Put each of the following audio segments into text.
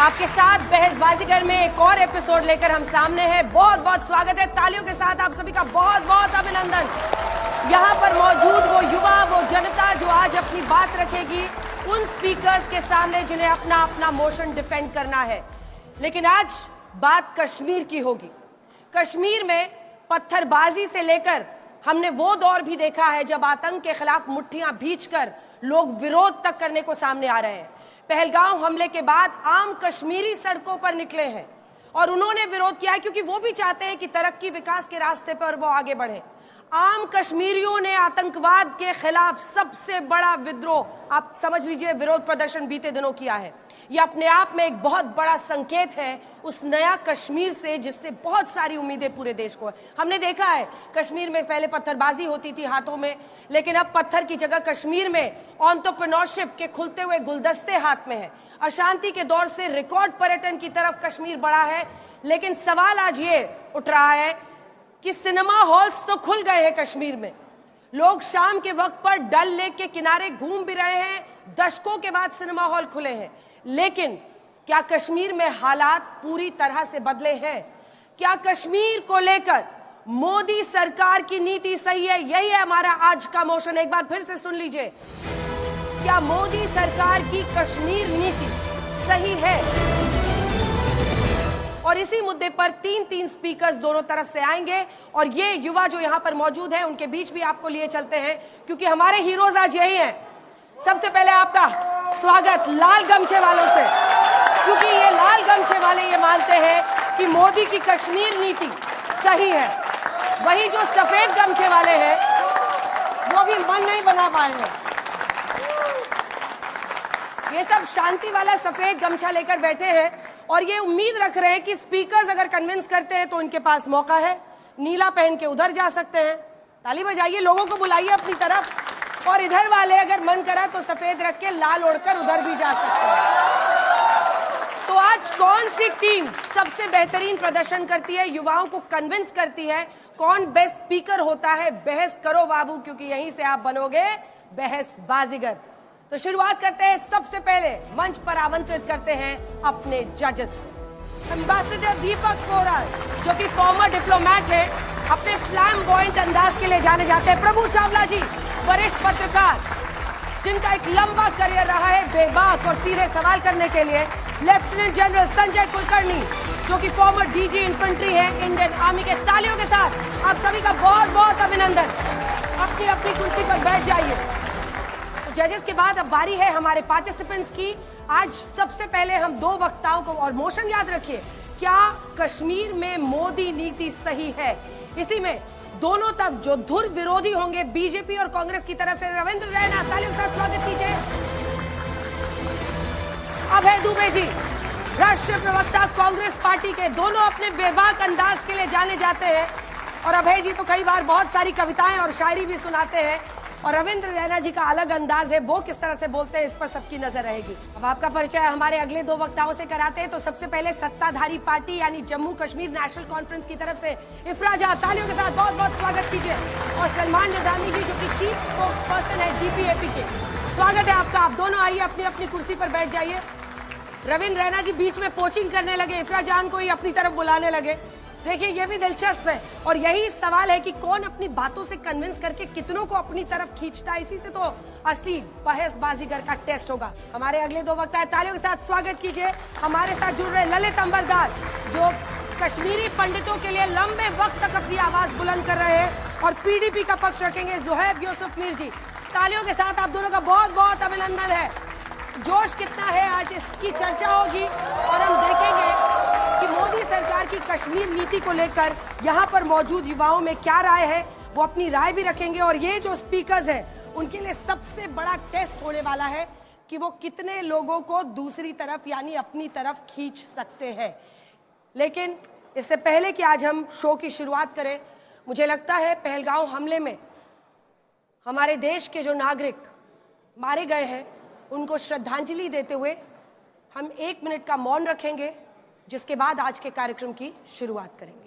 आपके साथ बहसबाजीगर में एक और एपिसोड लेकर हम सामने हैं। बहुत बहुत स्वागत है, तालियों के साथ आप सभी का बहुत बहुत अभिनंदन। यहाँ पर मौजूद वो युवा, वो जनता जो आज अपनी बात रखेगी उन स्पीकर्स के सामने जिन्हें अपना अपना मोशन डिफेंड करना है। लेकिन आज बात कश्मीर की होगी। कश्मीर में पत्थरबाजी से लेकर हमने वो दौर भी देखा है जब आतंक के खिलाफ मुट्ठियां भींचकर लोग विरोध तक करने को सामने आ रहे हैं। पहलगाम हमले के बाद आम कश्मीरी सड़कों पर निकले हैं और उन्होंने विरोध किया है क्योंकि वो भी चाहते हैं कि तरक्की विकास के रास्ते पर वो आगे बढ़े। आम कश्मीरियों ने आतंकवाद के खिलाफ सबसे बड़ा विद्रोह, आप समझ लीजिए, विरोध प्रदर्शन बीते दिनों किया है। ये अपने आप में एक बहुत बड़ा संकेत है उस नया कश्मीर से जिससे बहुत सारी उम्मीदें पूरे देश को है। हमने देखा है कश्मीर में पहले पत्थरबाजी होती थी हाथों में, लेकिन अब पत्थर की जगह कश्मीर में एंटरप्रेन्योरशिप के खुलते हुए गुलदस्ते हाथ में है। अशांति के दौर से रिकॉर्ड पर्यटन की तरफ कश्मीर बढ़ा है। लेकिन सवाल आज ये उठ रहा है कि सिनेमा हॉल्स तो खुल गए हैं कश्मीर में, लोग शाम के वक्त पर डल लेक के किनारे घूम भी रहे हैं, दशकों के बाद सिनेमा हॉल खुले हैं। लेकिन क्या कश्मीर में हालात पूरी तरह से बदले हैं? क्या कश्मीर को लेकर मोदी सरकार की नीति सही है? यही है हमारा आज का मोशन। एक बार फिर से सुन लीजिए, क्या मोदी सरकार की कश्मीर नीति सही है? और इसी मुद्दे पर तीन स्पीकर्स दोनों तरफ से आएंगे और ये युवा जो यहाँ पर मौजूद हैं उनके बीच भी आपको लिए चलते हैं क्योंकि हमारे हीरोज आज यही हैं। सबसे पहले आपका स्वागत लाल गमछे वालों से, क्योंकि ये लाल गमछे वाले ये मानते हैं कि मोदी की कश्मीर नीति सही है। वही जो सफेद गमछे वाले हैं वो भी मन नहीं बना पाएंगे। ये सब शांति वाला सफेद गमछा लेकर बैठे हैं और ये उम्मीद रख रहे हैं कि स्पीकर्स अगर कन्विंस करते हैं तो उनके पास मौका है, नीला पहन के उधर जा सकते हैं। ताली बजाइए, लोगों को बुलाइए अपनी तरफ। और इधर वाले अगर मन करा तो सफेद रख के लाल ओढ़कर उधर भी जा सकते हैं। तो आज कौन सी टीम सबसे बेहतरीन प्रदर्शन करती है, युवाओं को कन्विंस करती है, कौन बेस्ट स्पीकर होता है? बहस करो बाबू, क्योंकि यहीं से आप बनोगे बहस बाजीगर। तो शुरुआत करते हैं। सबसे पहले मंच पर आमंत्रित करते हैं अपने जजेस को। एम्बेसडर दीपक कोहरा जो कि फॉर्मर डिप्लोमेट है, अपने फ्लैम्बॉयंट अंदाज के लिए जाने जाते हैं। प्रभु चावला जी, वरिष्ठ पत्रकार जिनका एक लंबा करियर रहा है बेबाक और सीधे सवाल करने के लिए। लेफ्टिनेंट जनरल संजय कुलकर्णी जो कि फॉर्मर डीजी इन्फेंट्री है इंडियन आर्मी के। तालियों के साथ आप सभी का बहुत बहुत अभिनंदन। अपनी अपनी कुर्सी पर बैठ जाइए। जजेस के बाद अब बारी है हमारे पार्टिसिपेंट्स की। आज सबसे पहले हम दो वक्ताओं को, और मोशन याद रखिए, क्या कश्मीर में मोदी नीति सही है? इसी में दोनों तक जो धुर विरोधी होंगे बीजेपी और कांग्रेस की तरफ से, रविंद्र रैना, तालियों के साथ स्वागत कीजिए। अभय दुबे जी, राष्ट्रीय प्रवक्ता कांग्रेस पार्टी के, दोनों अपने बेबाक अंदाज के लिए जाने जाते हैं। और अभय जी तो कई बार बहुत सारी कविताएं और शायरी भी सुनाते हैं, और रविंद्र रैना जी का अलग अंदाज है, वो किस तरह से बोलते हैं इस पर सबकी नजर रहेगी। अब आपका परिचय हमारे अगले दो वक्ताओं से कराते हैं। तो सबसे पहले सत्ताधारी पार्टी यानी जम्मू कश्मीर नेशनल कॉन्फ्रेंस की तरफ से इफराजा, तालियों के साथ बहुत बहुत स्वागत कीजिए। और सलमान निजामी जी जो कि चीफ स्पोक्स पर्सन है डीपीएपी के, स्वागत है आपका। आप दोनों आइए, अपनी अपनी कुर्सी पर बैठ जाइए। रविंद्र रैना जी बीच में कोचिंग करने लगे, इफराजान को ही अपनी तरफ बुलाने लगे। देखिए ये भी दिलचस्प है और यही सवाल है कि कौन अपनी बातों से कन्विंस करके कितनों को अपनी तरफ खींचता है। इसी से तो असली बहसबाजीगर का टेस्ट होगा। हमारे अगले दो वक्ता है, तालियों के साथ स्वागत कीजिए। हमारे साथ जुड़ रहे ललित अंबरदार जो कश्मीरी पंडितों के लिए लंबे वक्त तक अपनी आवाज बुलंद कर रहे हैं, और पीडीपी का पक्ष रखेंगे जुहैब यूसुफ मीर जी। तालियों के साथ आप दोनों का बहुत बहुत अभिनंदन है। जोश कितना है, आज इसकी चर्चा होगी और हम देखेंगे कि मोदी सरकार की कश्मीर नीति को लेकर यहाँ पर मौजूद युवाओं में क्या राय है, वो अपनी राय भी रखेंगे। और ये जो स्पीकर्स हैं उनके लिए सबसे बड़ा टेस्ट होने वाला है कि वो कितने लोगों को दूसरी तरफ यानी अपनी तरफ खींच सकते हैं। लेकिन इससे पहले कि आज हम शो की शुरुआत करें, मुझे लगता है पहलगाम हमले में हमारे देश के जो नागरिक मारे गए हैं उनको श्रद्धांजलि देते हुए हम 1 मिनट का मौन रखेंगे, जिसके बाद आज के कार्यक्रम की शुरुआत करेंगे।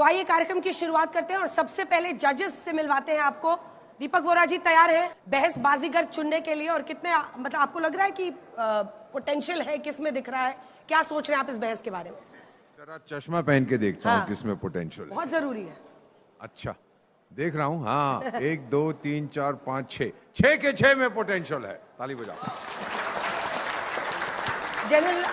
तो आइए कार्यक्रम की शुरुआत करते हैं और सबसे पहले जजेस से मिलवाते हैं आपको। दीपक वोरा जी तैयार है बहस बाजीगर चुनने के लिए, और कितने मतलब आपको लग रहा है कि पोटेंशियल है, किस में दिख रहा है, क्या सोच रहे हैं आप इस बहस के बारे में? जरा चश्मा पहन के देखता हूँ किसमें पोटेंशियल है। बहुत जरूरी है। अच्छा देख रहा हूँ, हाँ 1 2 3 4 5 6 के 6 में पोटेंशियल है। ताली बजाओ। जनरल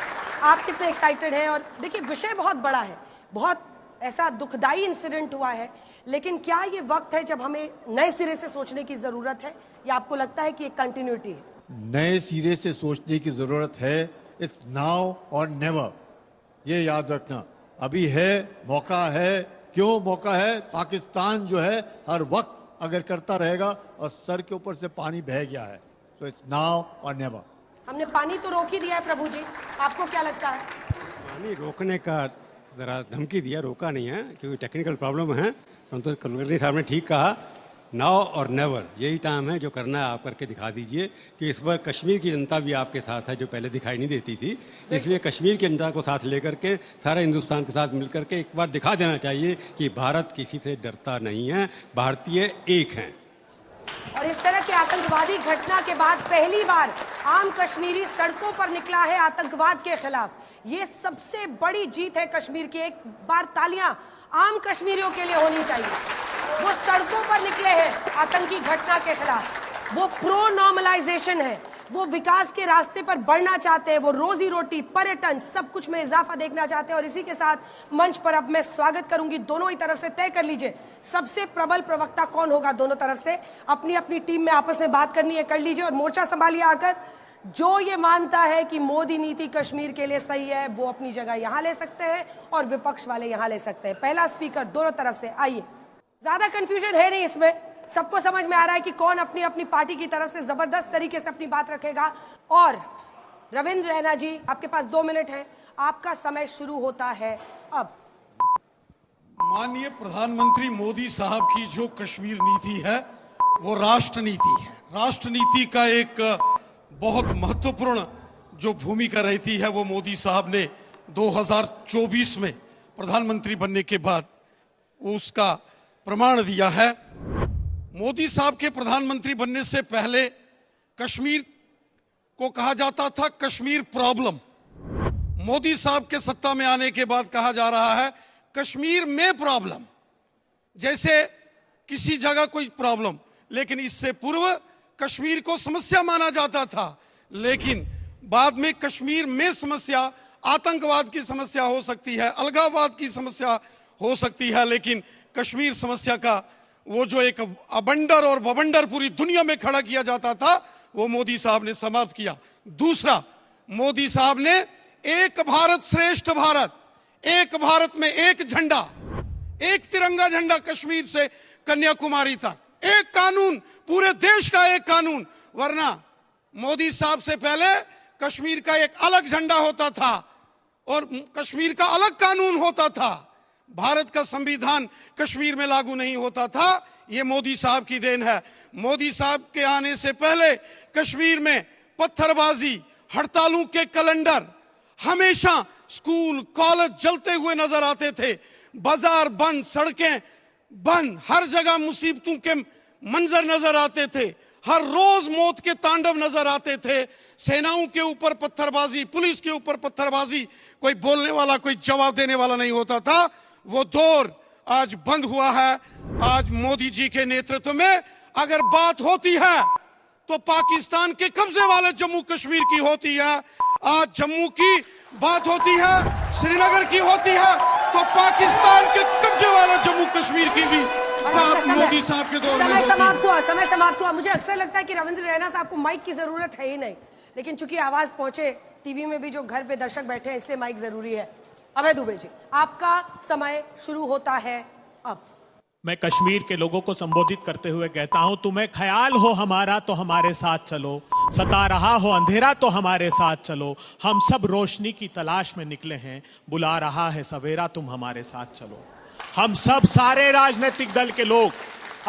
आप कितने एक्साइटेड हैं? और देखिए विषय बहुत बड़ा है, बहुत ऐसा दुखदाई इंसिडेंट हुआ है, लेकिन क्या ये वक्त है जब हमें नए सिरे से सोचने की जरूरत है, या आपको लगता है कि एक कंटिन्यूटी है? नए सिरे से सोचने की जरूरत है। इट्स नाउ और नेवर, ये याद रखना। अभी है, मौका है। क्यों मौका है? पाकिस्तान जो है हर वक्त अगर करता रहेगा और सर के ऊपर से पानी बह गया है, तो इट्स नाउ और नेवर। हमने पानी तो रोक ही दिया है प्रभु जी, आपको क्या लगता है? पानी रोकने का जरा धमकी दिया, रोका नहीं है क्योंकि टेक्निकल प्रॉब्लम है। परंतु कुलकर्णी साहब ने ठीक कहा, नाउ और नेवर यही टाइम है। जो करना है आप करके दिखा दीजिए कि इस बार कश्मीर की जनता भी आपके साथ है, जो पहले दिखाई नहीं देती थी। इसलिए कश्मीर की जनता को साथ लेकर के सारे हिंदुस्तान के साथ मिलकर के एक बार दिखा देना चाहिए कि भारत किसी से डरता नहीं है, भारतीय एक हैं। और इस तरह के आतंकवादी घटना के बाद पहली बार आम कश्मीरी सड़कों पर निकला है आतंकवाद के खिलाफ। ये सबसे बड़ी जीत है कश्मीर की। एक बार तालियां आम कश्मीरियों के लिए होनी चाहिए। वो सड़कों पर निकले हैं आतंकी घटना के खिलाफ। वो प्रो नॉर्मलाइजेशन है, वो विकास के रास्ते पर बढ़ना चाहते हैं, वो रोजी रोटी, पर्यटन, सब कुछ में इजाफा देखना चाहते हैं। और इसी के साथ मंच पर अब मैं स्वागत करूंगी, दोनों ही तरफ से तय कर लीजिए सबसे प्रबल प्रवक्ता कौन होगा। दोनों तरफ से अपनी अपनी टीम में आपस में बात करनी है, कर लीजिए और मोर्चा संभालिए आकर। जो ये मानता है कि मोदी नीति कश्मीर के लिए सही है, वो अपनी जगह यहां ले सकते हैं और विपक्ष वाले यहां ले सकते हैं। पहला स्पीकर दोनों तरफ से, आइए। ज्यादा कंफ्यूजन है नहीं इसमें, सबको समझ में आ रहा है कि कौन अपनी अपनी पार्टी की तरफ से जबरदस्त तरीके से अपनी बात रखेगा। और रविंद्र रैना जी, आपके पास 2 मिनट है, आपका समय शुरू होता है अब। माननीय प्रधानमंत्री मोदी साहब की जो कश्मीर नीति है वो राष्ट्र नीति है। राष्ट्र नीति का एक बहुत महत्वपूर्ण जो भूमिका रहती है वो मोदी साहब ने 2024 में प्रधानमंत्री बनने के बाद उसका प्रमाण दिया है। मोदी साहब के प्रधानमंत्री बनने से पहले कश्मीर को कहा जाता था कश्मीर प्रॉब्लम। मोदी साहब के सत्ता में आने के बाद कहा जा रहा है कश्मीर में प्रॉब्लम, जैसे किसी जगह कोई प्रॉब्लम। लेकिन इससे पूर्व कश्मीर को समस्या माना जाता था, लेकिन बाद में कश्मीर में समस्या आतंकवाद की समस्या हो सकती है, अलगाववाद की समस्या हो सकती है, लेकिन कश्मीर समस्या का वो जो एक अबंडर और बवंडर पूरी दुनिया में खड़ा किया जाता था, वो मोदी साहब ने समाप्त किया। दूसरा, मोदी साहब ने एक भारत श्रेष्ठ भारत, एक भारत में एक झंडा, एक तिरंगा झंडा कश्मीर से कन्याकुमारी तक, एक कानून, पूरे देश का एक कानून। वरना मोदी साहब से पहले कश्मीर का एक अलग झंडा होता था और कश्मीर का अलग कानून होता था। भारत का संविधान कश्मीर में लागू नहीं होता था। ये मोदी साहब की देन है। मोदी साहब के आने से पहले कश्मीर में पत्थरबाजी, हड़तालों के कैलेंडर, हमेशा स्कूल कॉलेज जलते हुए नजर आते थे, बाजार बंद, सड़कें बंद, हर जगह मुसीबतों के मंजर नजर आते थे, हर रोज मौत के तांडव नजर आते थे। सेनाओं के ऊपर पत्थरबाजी, पुलिस के ऊपर पत्थरबाजी, कोई बोलने वाला, कोई जवाब देने वाला नहीं होता था। वो दौर आज बंद हुआ है। आज मोदी जी के नेतृत्व में अगर बात होती है तो पाकिस्तान के कब्जे वाले जम्मू कश्मीर की होती है। आज जम्मू की बात होती है, श्रीनगर की होती है, तो पाकिस्तान के कब्जे वाले जम्मू कश्मीर की भी बात मोदी साहब के दौर में होती है। समय समाप्त हुआ। मुझे अक्सर लगता है कि रविंद्र रैना साहब को माइक की जरूरत है ही नहीं, लेकिन चूंकि आवाज पहुंचे टीवी में भी, जो घर पे दर्शक बैठे हैं, इसलिए माइक जरूरी है। अभय दुबे जी, आपका समय शुरू होता है अब। मैं कश्मीर के लोगों को संबोधित करते हुए कहता हूं, तुम्हें ख्याल हो हमारा तो हमारे साथ चलो, सता रहा हो अंधेरा तो हमारे साथ चलो, हम सब रोशनी की तलाश में निकले हैं, बुला रहा है सवेरा तुम हमारे साथ चलो। हम सब सारे राजनीतिक दल के लोग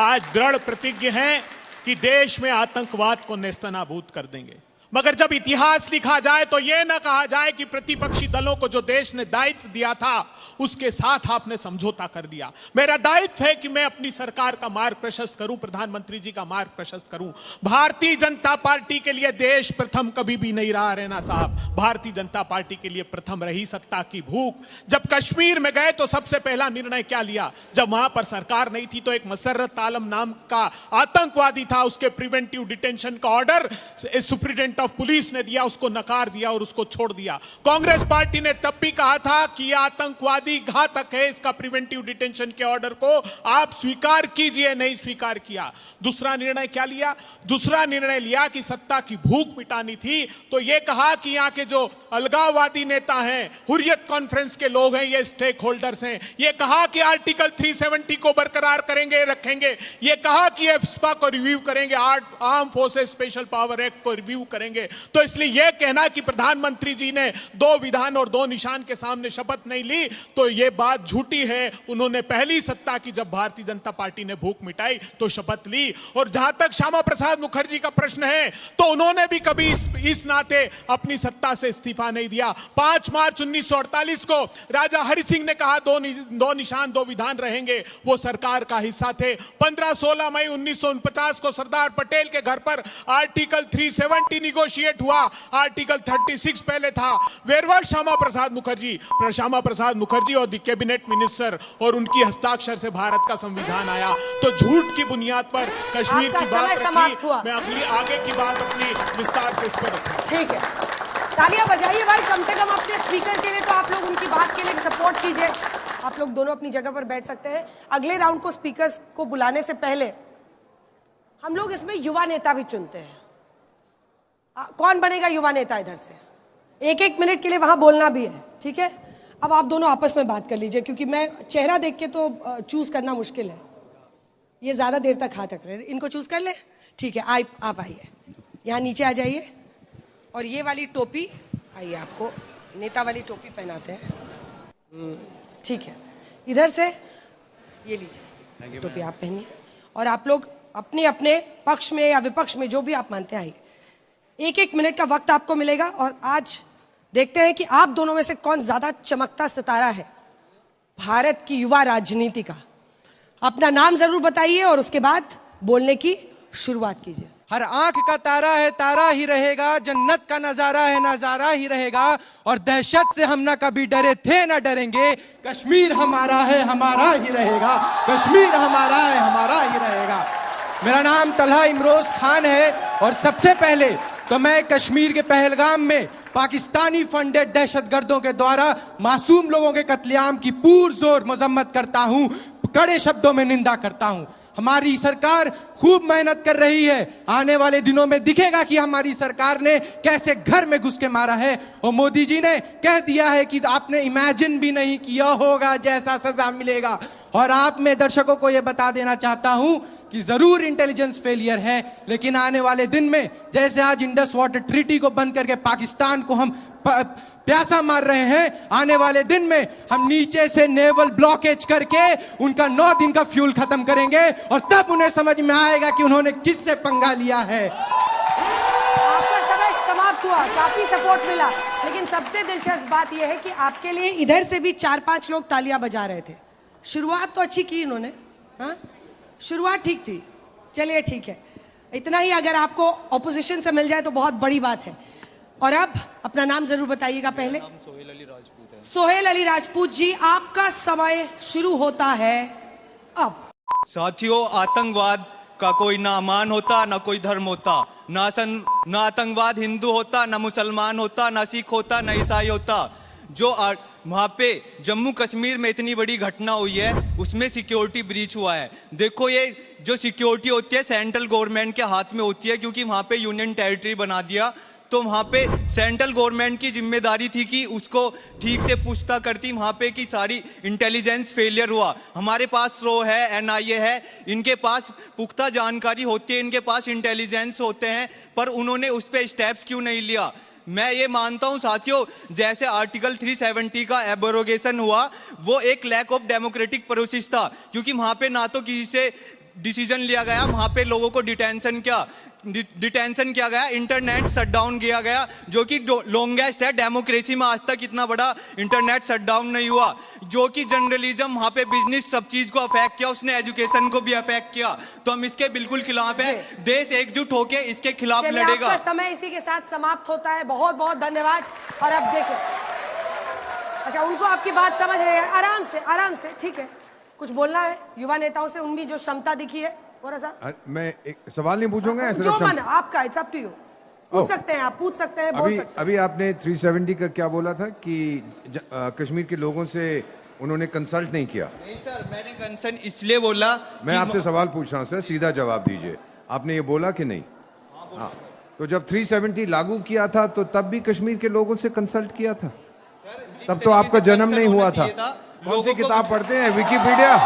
आज दृढ़ प्रतिज्ञ हैं कि देश में आतंकवाद को नेस्तनाबूद कर देंगे मगर जब इतिहास लिखा जाए तो यह ना कहा जाए कि प्रतिपक्षी दलों को जो देश ने दायित्व दिया था उसके साथ आपने समझौता कर लिया। मेरा दायित्व है कि मैं अपनी सरकार का मार्ग प्रशस्त करूं, प्रधानमंत्री जी का मार्ग प्रशस्त करूं। भारतीय जनता पार्टी के लिए देश प्रथम कभी भी नहीं रहा रैना साहब। भारतीय जनता पार्टी के लिए प्रथम रही सत्ता की भूख। जब कश्मीर में गए तो सबसे पहला निर्णय क्या लिया? जब वहां पर सरकार नहीं थी तो एक मसर्रत आलम नाम का आतंकवादी था, उसके प्रिवेंटिव डिटेंशन का ऑर्डर सुप्रीडेंट ऑफ पुलिस ने दिया, उसको नकार दिया और उसको छोड़ दिया। कांग्रेस पार्टी ने तब भी कहा था कि यह आतंकवादी घातक है, इसका प्रिवेंटिव डिटेंशन के ऑर्डर को आप स्वीकार कीजिए। नहीं स्वीकार किया। दूसरा निर्णय क्या लिया? दूसरा निर्णय लिया कि सत्ता की भूख मिटानी थी तो यह कहा कि यहां के जो अलगाववादी नेता हैं, हुर्रियत कॉन्फ्रेंस के लोग हैं, ये स्टेक होल्डर्स हैं, ये कहा कि आर्टिकल 370 को बरकरार करेंगे, रखेंगे। ये कहा कि एफस्पा को रिव्यू करेंगे, arm forces special power act को रिव्यू करेंगे। तो इसलिए यह कहना कि प्रधानमंत्री जी ने 2 विधान और 2 निशान के सामने शपथ नहीं ली तो यह बात झूठी है। उन्होंने पहली सत्ता की जब भारतीय जनता पार्टी ने भूख मिटाई तो शपथ ली। और जहां तक श्यामा प्रसाद मुखर्जी का प्रश्न है तो उन्होंने भी कभी इस नाते अपनी सत्ता से इस्तीफा नहीं दिया। 5 मार्च 1948 को राजा हरि सिंह ने कहा 2 निशान 2 विधान रहेंगे, वो सरकार का हिस्सा थे। 15-16 मई 1949 को सरदार पटेल के घर पर आर्टिकल 370 निगोशिएट हुआ। आर्टिकल 36 पहले था। वेरवर श्यामा प्रसाद मुखर्जी और द कैबिनेट मिनिस्टर और उनकी हस्ताक्षर से भारत का संविधान आया। तो झूठ की बुनियाद पर कश्मीर की बात रखी। मैं अगली आगे की बात अपनी विस्तार से इस पर रखूं। ठीक है, तालियां बजाइए भाई कम से कम अपने स्पीकर के लिए, तो आप लोग उनकी बात के लिए सपोर्ट कीजिए। आप लोग दोनों अपनी जगह पर बैठ सकते हैं। अगले राउंड को स्पीकर्स को बुलाने से पहले हम लोग इसमें युवा नेता भी चुनते हैं। कौन बनेगा युवा नेता? इधर से 1-1 मिनट के लिए वहां बोलना भी है, ठीक है? अब आप दोनों आपस में बात कर लीजिए क्योंकि मैं चेहरा देख के तो चूज करना मुश्किल है। ये ज्यादा देर तक हाथ रख रहे हैं, इनको चूज कर ले। ठीक है, आप आइए, यहाँ नीचे आ जाइए और ये वाली टोपी, आइए आपको नेता वाली टोपी पहनाते हैं। ठीक है, इधर से ये लीजिए टोपी आप पहनिए और आप लोग अपने अपने पक्ष में या विपक्ष में जो भी आप मानते हैं आइए। 1-1 मिनट का वक्त आपको मिलेगा और आज देखते हैं कि आप दोनों में से कौन ज्यादा चमकता सितारा है भारत की युवा राजनीति का। अपना नाम जरूर बताइए और उसके बाद बोलने की शुरुआत कीजिए। हर आंख का तारा है, तारा ही रहेगा। जन्नत का नजारा है, नजारा ही रहेगा। और दहशत से हम ना कभी डरे थे, ना डरेंगे। कश्मीर हमारा है, हमारा ही रहेगा। कश्मीर हमारा है, हमारा ही रहेगा। मेरा नाम तलहा इमरोज खान है और सबसे पहले तो मैं कश्मीर के पहलगाम में पाकिस्तानी फंडेड दहशतगर्दों के द्वारा मासूम लोगों के कत्लेआम की पुरजोर मजम्मत करता हूं, कड़े शब्दों में निंदा करता हूं। हमारी सरकार खूब मेहनत कर रही है। आने वाले दिनों में दिखेगा कि हमारी सरकार ने कैसे घर में घुस के मारा है। और मोदी जी ने कह दिया है कि आपने इमेजिन भी नहीं किया होगा जैसा सजा मिलेगा। और आप में दर्शकों को यह बता देना चाहता हूं कि जरूर इंटेलिजेंस फेलियर है, लेकिन आने वाले दिन में जैसे आज इंडस वाटर ट्रीटी को बंद करके पाकिस्तान को हम प्यासा मार रहे हैं, आने वाले दिन में हम नीचे से नेवल ब्लॉकेज करके उनका 9 दिन का फ्यूल खत्म करेंगे और तब उन्हें समझ में आएगा कि उन्होंने किससे पंगा लिया है। आपका समय समाप्त हुआ, काफी सपोर्ट मिला, लेकिन सबसे दिलचस्प बात यह है कि आपके लिए इधर से भी 4-5 लोग तालियां बजा रहे थे। शुरुआत तो अच्छी की इन्होंने, हाँ शुरुआत ठीक थी। चलिए ठीक है, इतना ही अगर आपको ऑपोजिशन से मिल जाए तो बहुत बड़ी बात है। और अब अपना नाम जरूर बताइएगा। पहले सोहेल अली राजपूत है। सोहेल अली राजपूत जी, आपका समय शुरू होता है अब। साथियों, आतंकवाद का कोई ना अमान होता, ना कोई धर्म होता, ना आतंकवाद हिंदू होता, ना मुसलमान होता, ना सिख होता, ना ईसाई होता। जो वहाँ पे जम्मू कश्मीर में इतनी बड़ी घटना हुई है उसमें सिक्योरिटी ब्रीच हुआ है। देखो, ये जो सिक्योरिटी होती है सेंट्रल गवर्नमेंट के हाथ में होती है, क्योंकि वहाँ पे यूनियन टेरिटरी बना दिया। तो वहाँ पे सेंट्रल गवर्नमेंट की जिम्मेदारी थी कि उसको ठीक से पूछता करती वहाँ पे कि सारी इंटेलिजेंस फेलियर हुआ। हमारे पास स्रो है, NIA है, इनके पास पुख्ता जानकारी होती है, इनके पास इंटेलिजेंस होते हैं, पर उन्होंने उस पर स्टेप्स क्यों नहीं लिया। मैं ये मानता हूं साथियों, जैसे आर्टिकल 370 का एब्रोगेशन हुआ वो एक लैक ऑफ डेमोक्रेटिक प्रोसेस था, क्योंकि वहाँ पे ना तो किसी से डिसीजन लिया गया, वहां पे लोगों को डिटेंशन किया गया, इंटरनेट शटडाउन किया गया, जो कि लॉन्गेस्ट है डेमोक्रेसी में। आज तक इतना बड़ा इंटरनेट शटडाउन नहीं हुआ। जो कि जर्नलिज्म, वहां पे बिजनेस, सब चीज को अफेक्ट किया, उसने एजुकेशन को भी अफेक्ट किया। तो हम इसके बिल्कुल खिलाफ है। देश एकजुट होकर इसके खिलाफ लड़ेगा। आपका समय इसी के साथ समाप्त होता है। बहुत बहुत धन्यवाद। और अब देखो, अच्छा, उनको आपकी बात समझ रहे हैं। आराम से ठीक है। कुछ बोलना है युवा नेताओं से, उनकी जो क्षमता दिखी है थोड़ा सा। मैं एक सवाल नहीं पूछूंगा, जो मन आपका, इट्स अप टू यू। पूछ सकते हैं, आप पूछ सकते हैं, बोल सकते हैं। अभी आपने 370 का क्या बोला था कि कश्मीर के लोगों से उन्होंने कंसल्ट नहीं किया? नहीं सर, मैंने कंसर्न इसलिए बोला। मैं आपसे सवाल पूछ रहा हूँ सर, सीधा जवाब दीजिए। आपने ये बोला कि नहीं? हाँ, तो जब 370 लागू किया था तो तब भी कश्मीर के लोगों से कंसल्ट किया था? तब तो आपका जन्म नहीं हुआ था। कौन सी किताब पढ़ते हैं? विकिपीडिया?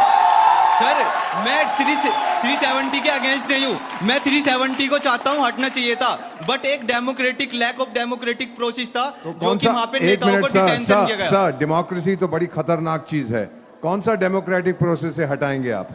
सर, मैं 370 के अगेंस्ट नहीं हूँ। मैं 370 को चाहता हूँ, हटना चाहिए था। बट एक लैक ऑफ डेमोक्रेटिक प्रोसेस था, जो कि वहां पे नेताओं को डिटेंशन किया गया। सर, डेमोक्रेसी तो बड़ी खतरनाक चीज है। कौन सा डेमोक्रेटिक प्रोसेस से हटाएंगे आप?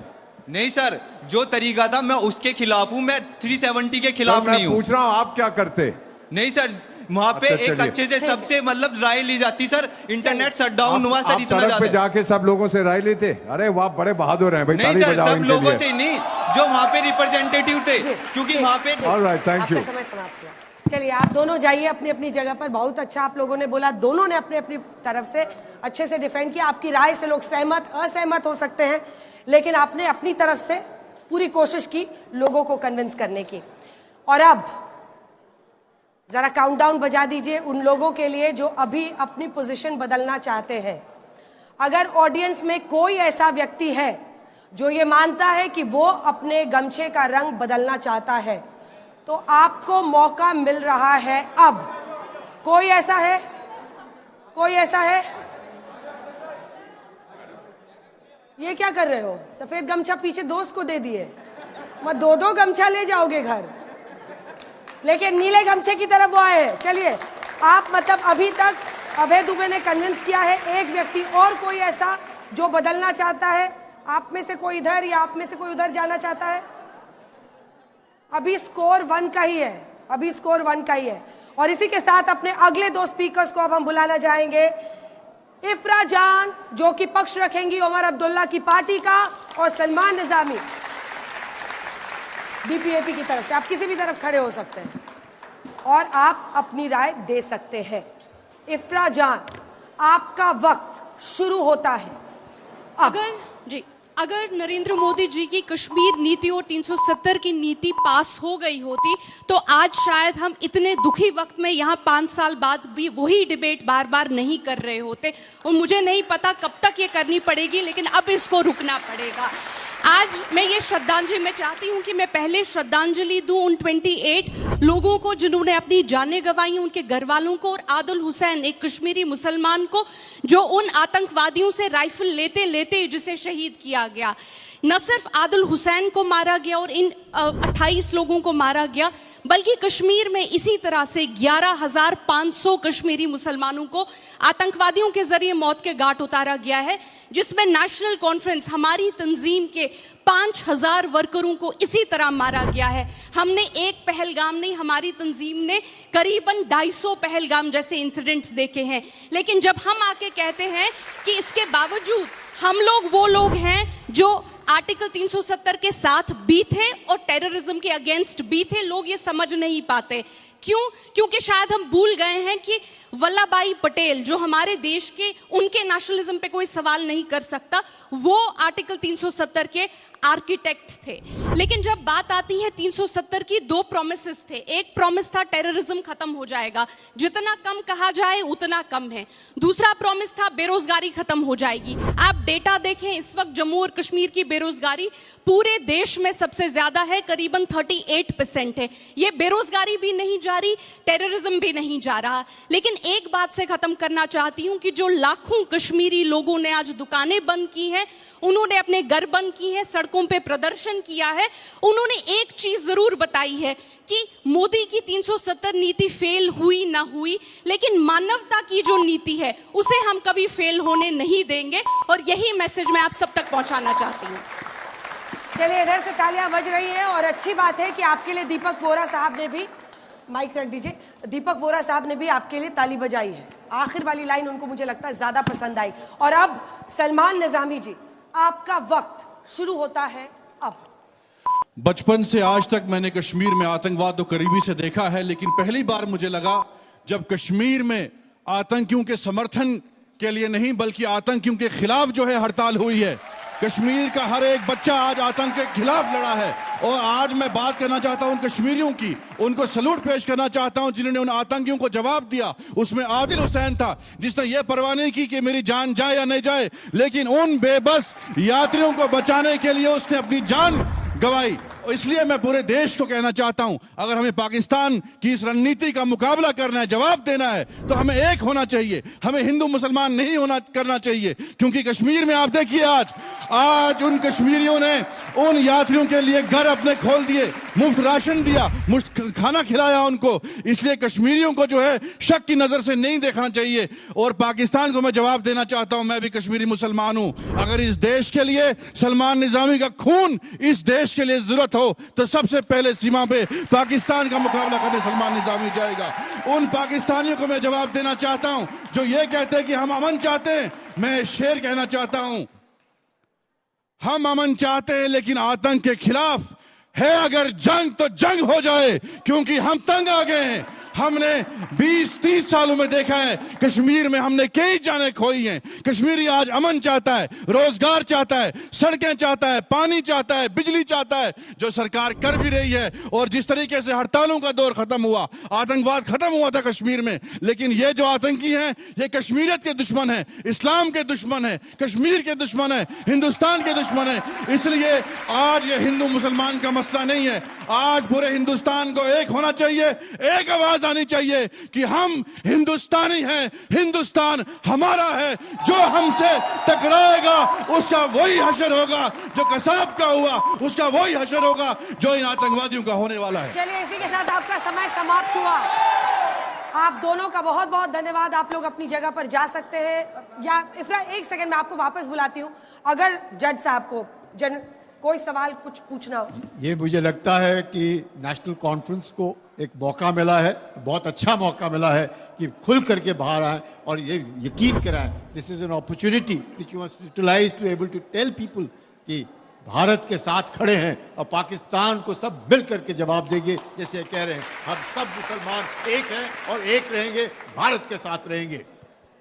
नहीं सर, जो तरीका था मैं उसके खिलाफ हूँ। मैं 370 के खिलाफ नहीं हूँ। पूछ रहा हूँ आप क्या करते? नहीं सर, वहां पे एक अच्छे से सबसे मतलब राय ली जाती। सर, इंटरनेट शटडाउन हुआ सर, इतना सड़क पे जाके सब लोगों से राय लेते? अरे वाह, बड़े बहादुर हैं भाई। नहीं सर, सब लोगों से नहीं, जो वहां पे रिप्रेजेंटेटिव थे, क्योंकि वहां पे। Alright, thank you. समय समाप्त किया। चलिए, आप दोनों जाइए अपनी अपनी जगह पर। बहुत अच्छा आप लोगों ने बोला, दोनों ने अपनी अपनी तरफ से अच्छे से डिफेंड किया। आपकी राय से लोग सहमत असहमत हो सकते हैं, लेकिन आपने अपनी तरफ से पूरी कोशिश की लोगों को कन्विंस करने की। और अब जरा काउंटडाउन बजा दीजिए उन लोगों के लिए जो अभी अपनी पोजीशन बदलना चाहते हैं। अगर ऑडियंस में कोई ऐसा व्यक्ति है जो ये मानता है कि वो अपने गमछे का रंग बदलना चाहता है, तो आपको मौका मिल रहा है अब। कोई ऐसा है? कोई ऐसा है? ये क्या कर रहे हो? सफेद गमछा पीछे दोस्त को दे दिए, मत दो गमछा ले जाओगे घर। लेकिन नीले गमछे की तरफ वो आए हैं। चलिए, आप मतलब अभी तक अभय दुबे ने कन्विंस किया है। एक व्यक्ति और कोई ऐसा जो बदलना चाहता है? आप में से कोई इधर या आप में से कोई उधर जाना चाहता है? अभी स्कोर 1 का ही है। और इसी के साथ अपने अगले 2 स्पीकर्स को अब हम बुलाना चाहेंगे। इफ्रा जान, जो कि पक्ष रखेंगी उमर अब्दुल्ला की पार्टी का, और सलमान निजामी डीपीएपी की तरफ से। आप किसी भी तरफ खड़े हो सकते हैं और आप अपनी राय दे सकते हैं। इफ्रा जान, आपका वक्त शुरू होता है। अगर नरेंद्र मोदी जी की कश्मीर नीति और 370 की नीति पास हो गई होती तो आज शायद हम इतने दुखी वक्त में यहाँ 5 साल बाद भी वही डिबेट बार बार नहीं कर रहे होते। और मुझे नहीं पता कब तक ये करनी पड़ेगी, लेकिन अब इसको रुकना पड़ेगा। आज मैं ये श्रद्धांजलि, मैं चाहती हूँ कि मैं पहले श्रद्धांजलि दूं उन 28 लोगों को जिन्होंने अपनी जानें गंवाई, उनके घर वालों को, और आदिल हुसैन, एक कश्मीरी मुसलमान को, जो उन आतंकवादियों से राइफल लेते लेते जिसे शहीद किया गया। न सिर्फ आदिल हुसैन को मारा गया और इन 28 लोगों को मारा गया, बल्कि कश्मीर में इसी तरह से 11,500 कश्मीरी मुसलमानों को आतंकवादियों के जरिए मौत के घाट उतारा गया है, जिसमें नेशनल कॉन्फ्रेंस, हमारी तंजीम के 5,000 वर्करों को इसी तरह मारा गया है। हमने एक पहलगाम नहीं, हमारी तंजीम ने करीबन 250 पहलगाम जैसे इंसिडेंट्स देखे हैं। लेकिन जब हम आके कहते हैं कि इसके बावजूद हम लोग वो लोग हैं जो आर्टिकल 370 के साथ भी थे और टेररिज्म के अगेंस्ट भी थे, लोग ये समझ नहीं पाते। क्यों? क्योंकि शायद हम भूल गए हैं कि वल्लभ भाई पटेल, जो हमारे देश के, उनके नेशनलिज्म पे कोई सवाल नहीं कर सकता, वो आर्टिकल 370 के आर्किटेक्ट थे। लेकिन जब बात आती है 370 की, 2 प्रॉमिसेस थे। एक प्रॉमिस था टेररिज्म खत्म हो जाएगा, जितना कम कहा जाए उतना कम है। दूसरा प्रॉमिस था बेरोजगारी खत्म हो जाएगी। आप डेटा देखें, इस वक्त जम्मू और कश्मीर की बेरोजगारी पूरे देश में सबसे ज्यादा है, करीबन 38% है। ये बेरोजगारी भी नहीं जा रही, टेररिज्म भी नहीं जा रहा। लेकिन एक बात से खत्म करना चाहती हूं कि जो लाखों कश्मीरी लोगों ने आज दुकानें बंद की हैं, उन्होंने अपने घर बंद किए हैं, सड़कों पे प्रदर्शन किया है, उन्होंने एक चीज जरूर बताई है कि मोदी की 370 नीति फेल हुई ना हुई, लेकिन मानवता की जो नीति है उसे हम कभी फेल होने नहीं देंगे। और यही मैसेज मैं आप सब तक पहुंचाना चाहती हूं। चलिए, इधर से तालियां बज रही हैं और अच्छी बात है कि आपके लिए दीपक वोरा साहब ने भी, माइक रख दीजिए, दीपक वोरा साहब ने भी आपके लिए ताली बजाई है। आखिर वाली लाइन उनको मुझे लगता है ज्यादा पसंद आई। और अब सलमान निजामी जी, आपका वक्त शुरू होता है अब। बचपन से आज तक मैंने कश्मीर में आतंकवाद तो करीबी से देखा है, लेकिन पहली बार मुझे लगा जब कश्मीर में आतंकियों के समर्थन के लिए नहीं बल्कि आतंकियों के खिलाफ जो है हड़ताल हुई है। कश्मीर का हर एक बच्चा आज आतंक के खिलाफ लड़ा है। और आज मैं बात करना चाहता हूं उन कश्मीरियों की, उनको सलूट पेश करना चाहता हूं जिन्होंने उन आतंकियों को जवाब दिया। उसमें आदिल हुसैन था जिसने यह परवाह नहीं की कि मेरी जान जाए या नहीं जाए, लेकिन उन बेबस यात्रियों को बचाने के लिए उसने अपनी जान गंवाई। इसलिए मैं पूरे देश को कहना चाहता हूं, अगर हमें पाकिस्तान की इस रणनीति का मुकाबला करना है, जवाब देना है, तो हमें एक होना चाहिए। हमें हिंदू मुसलमान नहीं होना करना चाहिए, क्योंकि कश्मीर में आप देखिए आज उन कश्मीरियों ने उन यात्रियों के लिए घर अपने खोल दिए, मुफ्त राशन दिया, मुफ्त खाना खिलाया उनको। इसलिए कश्मीरियों को जो है शक की नजर से नहीं देखना चाहिए। और पाकिस्तान को मैं जवाब देना चाहता हूं, मैं भी कश्मीरी मुसलमान हूं। अगर इस देश के लिए सलमान निजामी का खून इस देश के लिए जरूरत हो तो सबसे पहले सीमा पे पाकिस्तान का मुकाबला करने सलमान निजामी जाएगा। उन पाकिस्तानियों को मैं जवाब देना चाहता हूं जो ये कहते हैं कि हम अमन चाहते हैं। मैं शेर कहना चाहता हूं, हम अमन चाहते हैं लेकिन आतंक के खिलाफ है अगर जंग तो जंग हो जाए, क्योंकि हम तंग आ गए हैं। हमने 20-30 सालों में देखा है कश्मीर में हमने कई जानें खोई हैं। कश्मीरी आज अमन चाहता है, रोजगार चाहता है, सड़कें चाहता है, पानी चाहता है, बिजली चाहता है, जो सरकार कर भी रही है। और जिस तरीके से हड़तालों का दौर खत्म हुआ, आतंकवाद खत्म हुआ था कश्मीर में, लेकिन ये जो आतंकी हैं ये कश्मीरियत के दुश्मन है, इस्लाम के दुश्मन है, कश्मीर के दुश्मन है, हिंदुस्तान के दुश्मन है। इसलिए आज ये हिंदू मुसलमान का मसला नहीं है। आज पूरे हिंदुस्तान को एक होना चाहिए, एक आवाज आनी चाहिए कि हम हिंदुस्तानी हैं, हिंदुस्तान हमारा है। जो हमसे टकराएगा उसका वही हशर होगा, जो कसाब का हुआ उसका वही हशर होगा जो इन आतंकवादियों का होने वाला है। चलिए, इसी के साथ आपका समय समाप्त हुआ। आप दोनों का बहुत बहुत धन्यवाद। आप लोग अपनी जगह पर जा सकते हैं। या इफ्रा, एक सेकंड में आपको वापस बुलाती हूँ। अगर जज साहब को कोई सवाल कुछ पूछना हो। ये मुझे लगता है कि नेशनल कॉन्फ्रेंस को एक मौका मिला है, बहुत अच्छा मौका मिला है कि खुल करके बाहर आए और ये यकीन कराएं। This is an opportunity which you must utilise to able to tell people कि भारत के साथ खड़े हैं और पाकिस्तान को सब मिल करके जवाब देंगे। जैसे कह रहे हैं हम सब मुसलमान एक हैं और एक रहेंगे, भारत के साथ रहेंगे।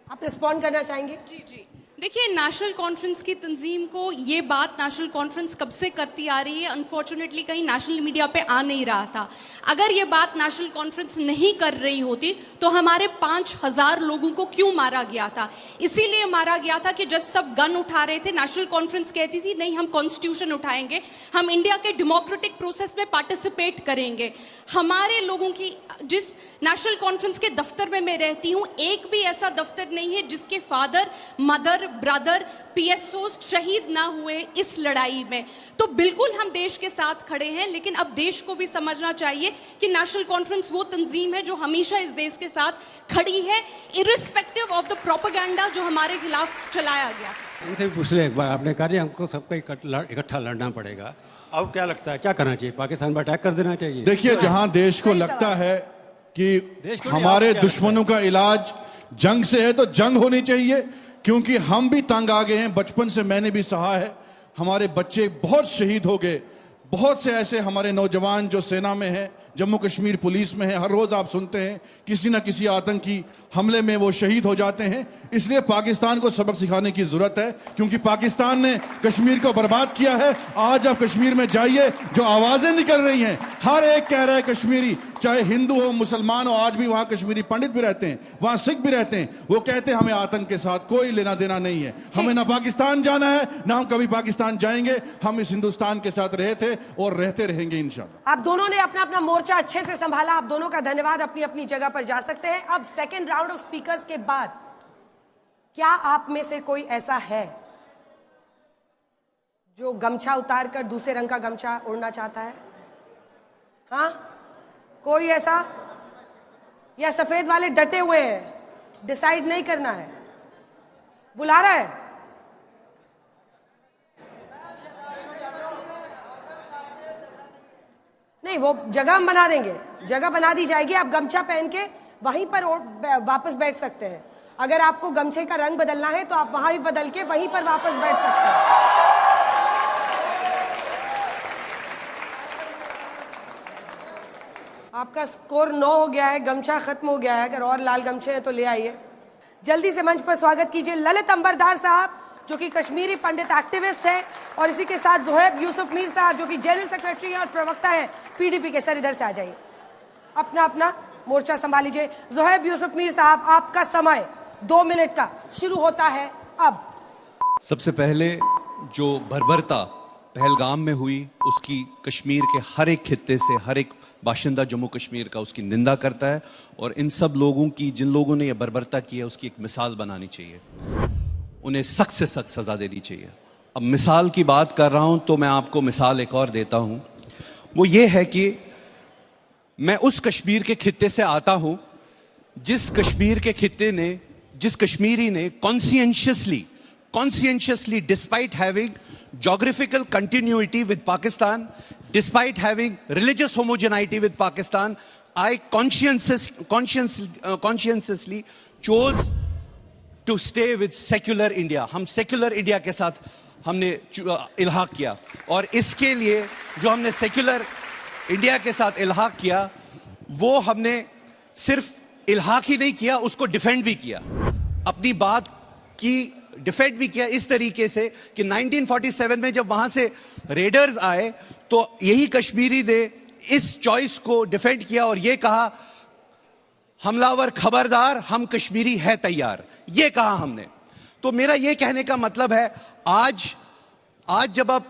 आप रिस्पॉन्ड करना चाहेंगे? जी जी, देखिए, नेशनल कॉन्फ्रेंस की तंजीम को ये बात नेशनल कॉन्फ्रेंस कब से करती आ रही है, अनफॉर्चुनेटली कहीं नेशनल मीडिया पे आ नहीं रहा था। अगर ये बात नेशनल कॉन्फ्रेंस नहीं कर रही होती तो हमारे 5000 लोगों को क्यों मारा गया था? इसीलिए मारा गया था कि जब सब गन उठा रहे थे, नेशनल कॉन्फ्रेंस कहती थी नहीं हम कॉन्स्टिट्यूशन उठाएंगे, हम इंडिया के डेमोक्रेटिक प्रोसेस में पार्टिसिपेट करेंगे। हमारे लोगों की, जिस नेशनल कॉन्फ्रेंस के दफ्तर में मैं रहती हूँ, एक भी ऐसा दफ्तर नहीं है जिसके फादर, मदर, ब्रदर, पीएसओ शहीद ना हुए इस लड़ाई में। तो बिल्कुल हम देश के साथ खड़े हैं, लेकिन अब देश को भी समझना चाहिए कि नेशनल कॉन्फ्रेंस वो तंजीम है जो हमेशा इस देश के साथ खड़ी है, इर्रिस्पेक्टिव ऑफ द प्रोपेगेंडा जो हमारे खिलाफ चलाया गया। इनसे भी पूछ ले एक बार, आपने कहा हमको सबको इकट्ठा लड़ना पड़ेगा। अब क्या लगता है, क्या करना चाहिए? पाकिस्तान पर अटैक कर देना चाहिए? देखिए, जहां देश को लगता है कि हमारे दुश्मनों का इलाज जंग से है तो जंग होनी चाहिए, क्योंकि हम भी तंग आ गए हैं। बचपन से मैंने भी सहा है, हमारे बच्चे बहुत शहीद हो गए। बहुत से ऐसे हमारे नौजवान जो सेना में हैं, जम्मू कश्मीर पुलिस में हैं, हर रोज आप सुनते हैं किसी ना किसी आतंकी हमले में वो शहीद हो जाते हैं। इसलिए पाकिस्तान को सबक सिखाने की जरूरत है, क्योंकि पाकिस्तान ने कश्मीर को बर्बाद किया है। आज आप कश्मीर में जाइए, जो आवाजें निकल रही हैं, हर एक कह रहा है कश्मीरी, चाहे हिंदू हो मुसलमान हो, आज भी वहां कश्मीरी पंडित भी रहते हैं, वहां सिख भी रहते हैं, वो कहते हैं हमें आतंक के साथ कोई लेना देना नहीं है। हमें ना पाकिस्तान जाना है, ना हम कभी पाकिस्तान जाएंगे। हम इस हिंदुस्तान के साथ रहे थे और रहते रहेंगे इंशाअल्लाह। आप दोनों ने अपना अपना मोर्चा अच्छे से संभाला। आप दोनों का धन्यवाद। अपनी अपनी जगह पर जा सकते हैं। अब सेकेंड राउंड ऑफ स्पीकर्स के बाद क्या आप में से कोई ऐसा है जो गमछा उतार कर दूसरे रंग का गमछा ओढ़ना चाहता है? हाँ, कोई ऐसा? या सफेद वाले डटे हुए हैं, डिसाइड नहीं करना है? बुला रहा है? नहीं, वो जगह हम बना देंगे, जगह बना दी जाएगी। आप गमछा पहन के वहीं पर वापस बैठ सकते हैं। अगर आपको गमछे का रंग बदलना है तो आप वहां भी बदल के वहीं पर वापस बैठ सकते हैं। आपका स्कोर 9 हो गया है, गमछा खत्म हो गया है। अगर और लाल गमछे हैं तो ले आइए। जल्दी से मंच पर स्वागत कीजिए ललित अंबरदार साहब, जो कि कश्मीरी पंडित एक्टिविस्ट है, और इसी के साथ जोहेब यूसुफ मीर साहब, जो कि जनरल सेक्रेटरी और प्रवक्ता है पीडीपी के। सर इधर से आ जाइए, अपना अपना मोर्चा संभाल लीजिए। जोहेब यूसुफ मीर साहब, आपका समय 2 मिनट का शुरू होता है अब। सबसे पहले जो बर्बरता पहलगाम में हुई, उसकी कश्मीर के हर एक खित्ते से हर एक बाशिंदा जम्मू कश्मीर का उसकी निंदा करता है, और इन सब लोगों की, जिन लोगों ने यह बर्बरता की है, उसकी एक मिसाल बनानी चाहिए, उन्हें सख्त से सख्त सज़ा देनी चाहिए। अब मिसाल की बात कर रहा हूं तो मैं आपको मिसाल एक और देता हूं। वो ये है कि मैं उस कश्मीर के खित्ते से आता हूं जिस कश्मीर के खित्ते ने, जिस कश्मीरी ने conscientiously despite having geographical continuity with Pakistan, despite having religious homogeneity with Pakistan, I conscientiously chose to stay with secular India. हम secular India के साथ हमने इल्हाक किया, और इसके लिए जो हमने secular India के साथ इल्हाक किया, वो हमने सिर्फ इल्हाक ही नहीं किया, उसको डिफेंड भी किया। अपनी बात की डिफेंड भी किया इस तरीके से कि 1947 में जब वहां से रेडर्स आए तो यही कश्मीरी ने इस चॉइस को डिफेंड किया और ये कहा, हमलावर खबरदार, हम कश्मीरी है तैयार, ये कहा हमने। तो मेरा ये कहने का मतलब है, आज जब आप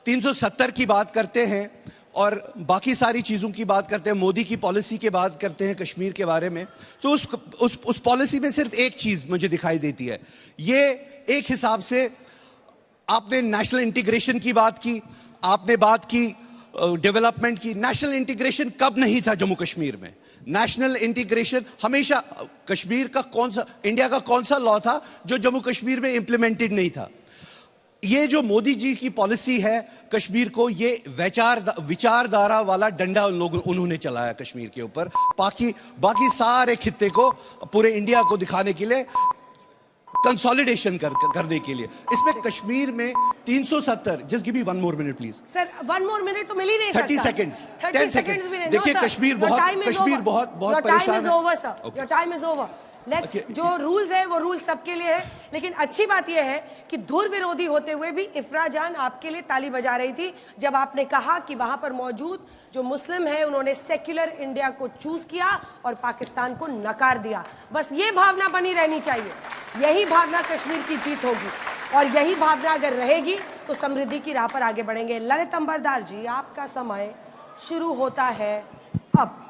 370 की बात करते हैं और बाकी सारी चीज़ों की बात करते हैं, मोदी की पॉलिसी की बात करते हैं कश्मीर के बारे में, तो उस पॉलिसी में सिर्फ एक चीज़ मुझे दिखाई देती है। ये एक हिसाब से आपने नेशनल इंटीग्रेशन की बात की, आपने बात की डेवलपमेंट की। नेशनल इंटीग्रेशन कब नहीं था जम्मू कश्मीर में? नेशनल इंटीग्रेशन हमेशा, कश्मीर का इंडिया का कौन सा लॉ था जो जम्मू कश्मीर में इंप्लीमेंटेड नहीं था? ये जो मोदी जी की पॉलिसी है कश्मीर को, ये विचारधारा वाला डंडा उन्होंने चलाया कश्मीर के ऊपर, बाकी सारे खित्ते को, पूरे इंडिया को दिखाने के लिए, कंसोलिडेशन करने के लिए। इसमें कश्मीर में 370, just give me 1 more minute please. Sir 1 more minute तो मिल ही नहीं सकता। 30 seconds, 10 seconds। देखिए कश्मीर बहुत परेशान है। Your time is over. Let's, जो रूल्स है वो रूल्स सबके लिए है, लेकिन अच्छी बात यह है कि धुर विरोधी होते हुए भी इफ्रा जान आपके लिए ताली बजा रही थी जब आपने कहा कि वहां पर मौजूद जो मुस्लिम है उन्होंने सेक्युलर इंडिया को चूज किया और पाकिस्तान को नकार दिया। बस ये भावना बनी रहनी चाहिए, यही भावना कश्मीर की जीत होगी, और यही भावना अगर रहेगी तो समृद्धि की राह पर आगे बढ़ेंगे। ललित अंबरदार जी, आपका समय शुरू होता है अब।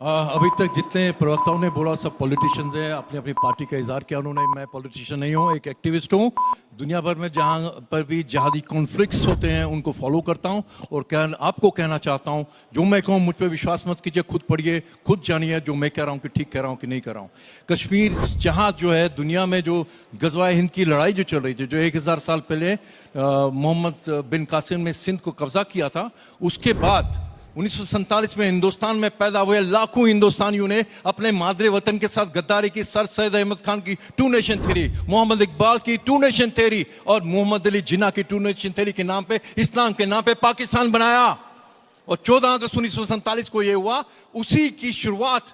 अभी तक जितने प्रवक्ताओं ने बोला सब पॉलिटिशियंस हैं, अपनी अपनी पार्टी का इजहार किया उन्होंने। मैं पॉलिटिशियन नहीं हूँ, एक एक्टिविस्ट हूँ। दुनिया भर में जहाँ पर भी जिहादी कॉन्फ्लिक्ट्स होते हैं उनको फॉलो करता हूँ, और आपको कहना चाहता हूँ, जो मैं कहूँ मुझ पर विश्वास मत कीजिए, खुद पढ़िए, खुद जानिए जो मैं कह रहा हूँ कि ठीक कह रहा हूँ कि नहीं कह रहा हूँ। कश्मीर जहाँ जो है दुनिया में जो गज़वाए हिंद की लड़ाई जो चल रही थी, जो 1000 साल पहले मोहम्मद बिन कासिम ने सिंध को कब्जा किया था, उसके बाद 1947 में हिंदुस्तान में पैदा हुए लाखों हिंदुस्तानियों ने अपने मादरे वतन के साथ गद्दारी की। सर सैयद अहमद खान की 2 नेशन थ्योरी, मोहम्मद इकबाल की 2 नेशन थ्योरी और मोहम्मद अली जिन्ना की 2 नेशन थ्योरी के नाम पे, इस्लाम के नाम पे पाकिस्तान बनाया। और 14 अगस्त 1947 को ये हुआ। उसी की शुरुआत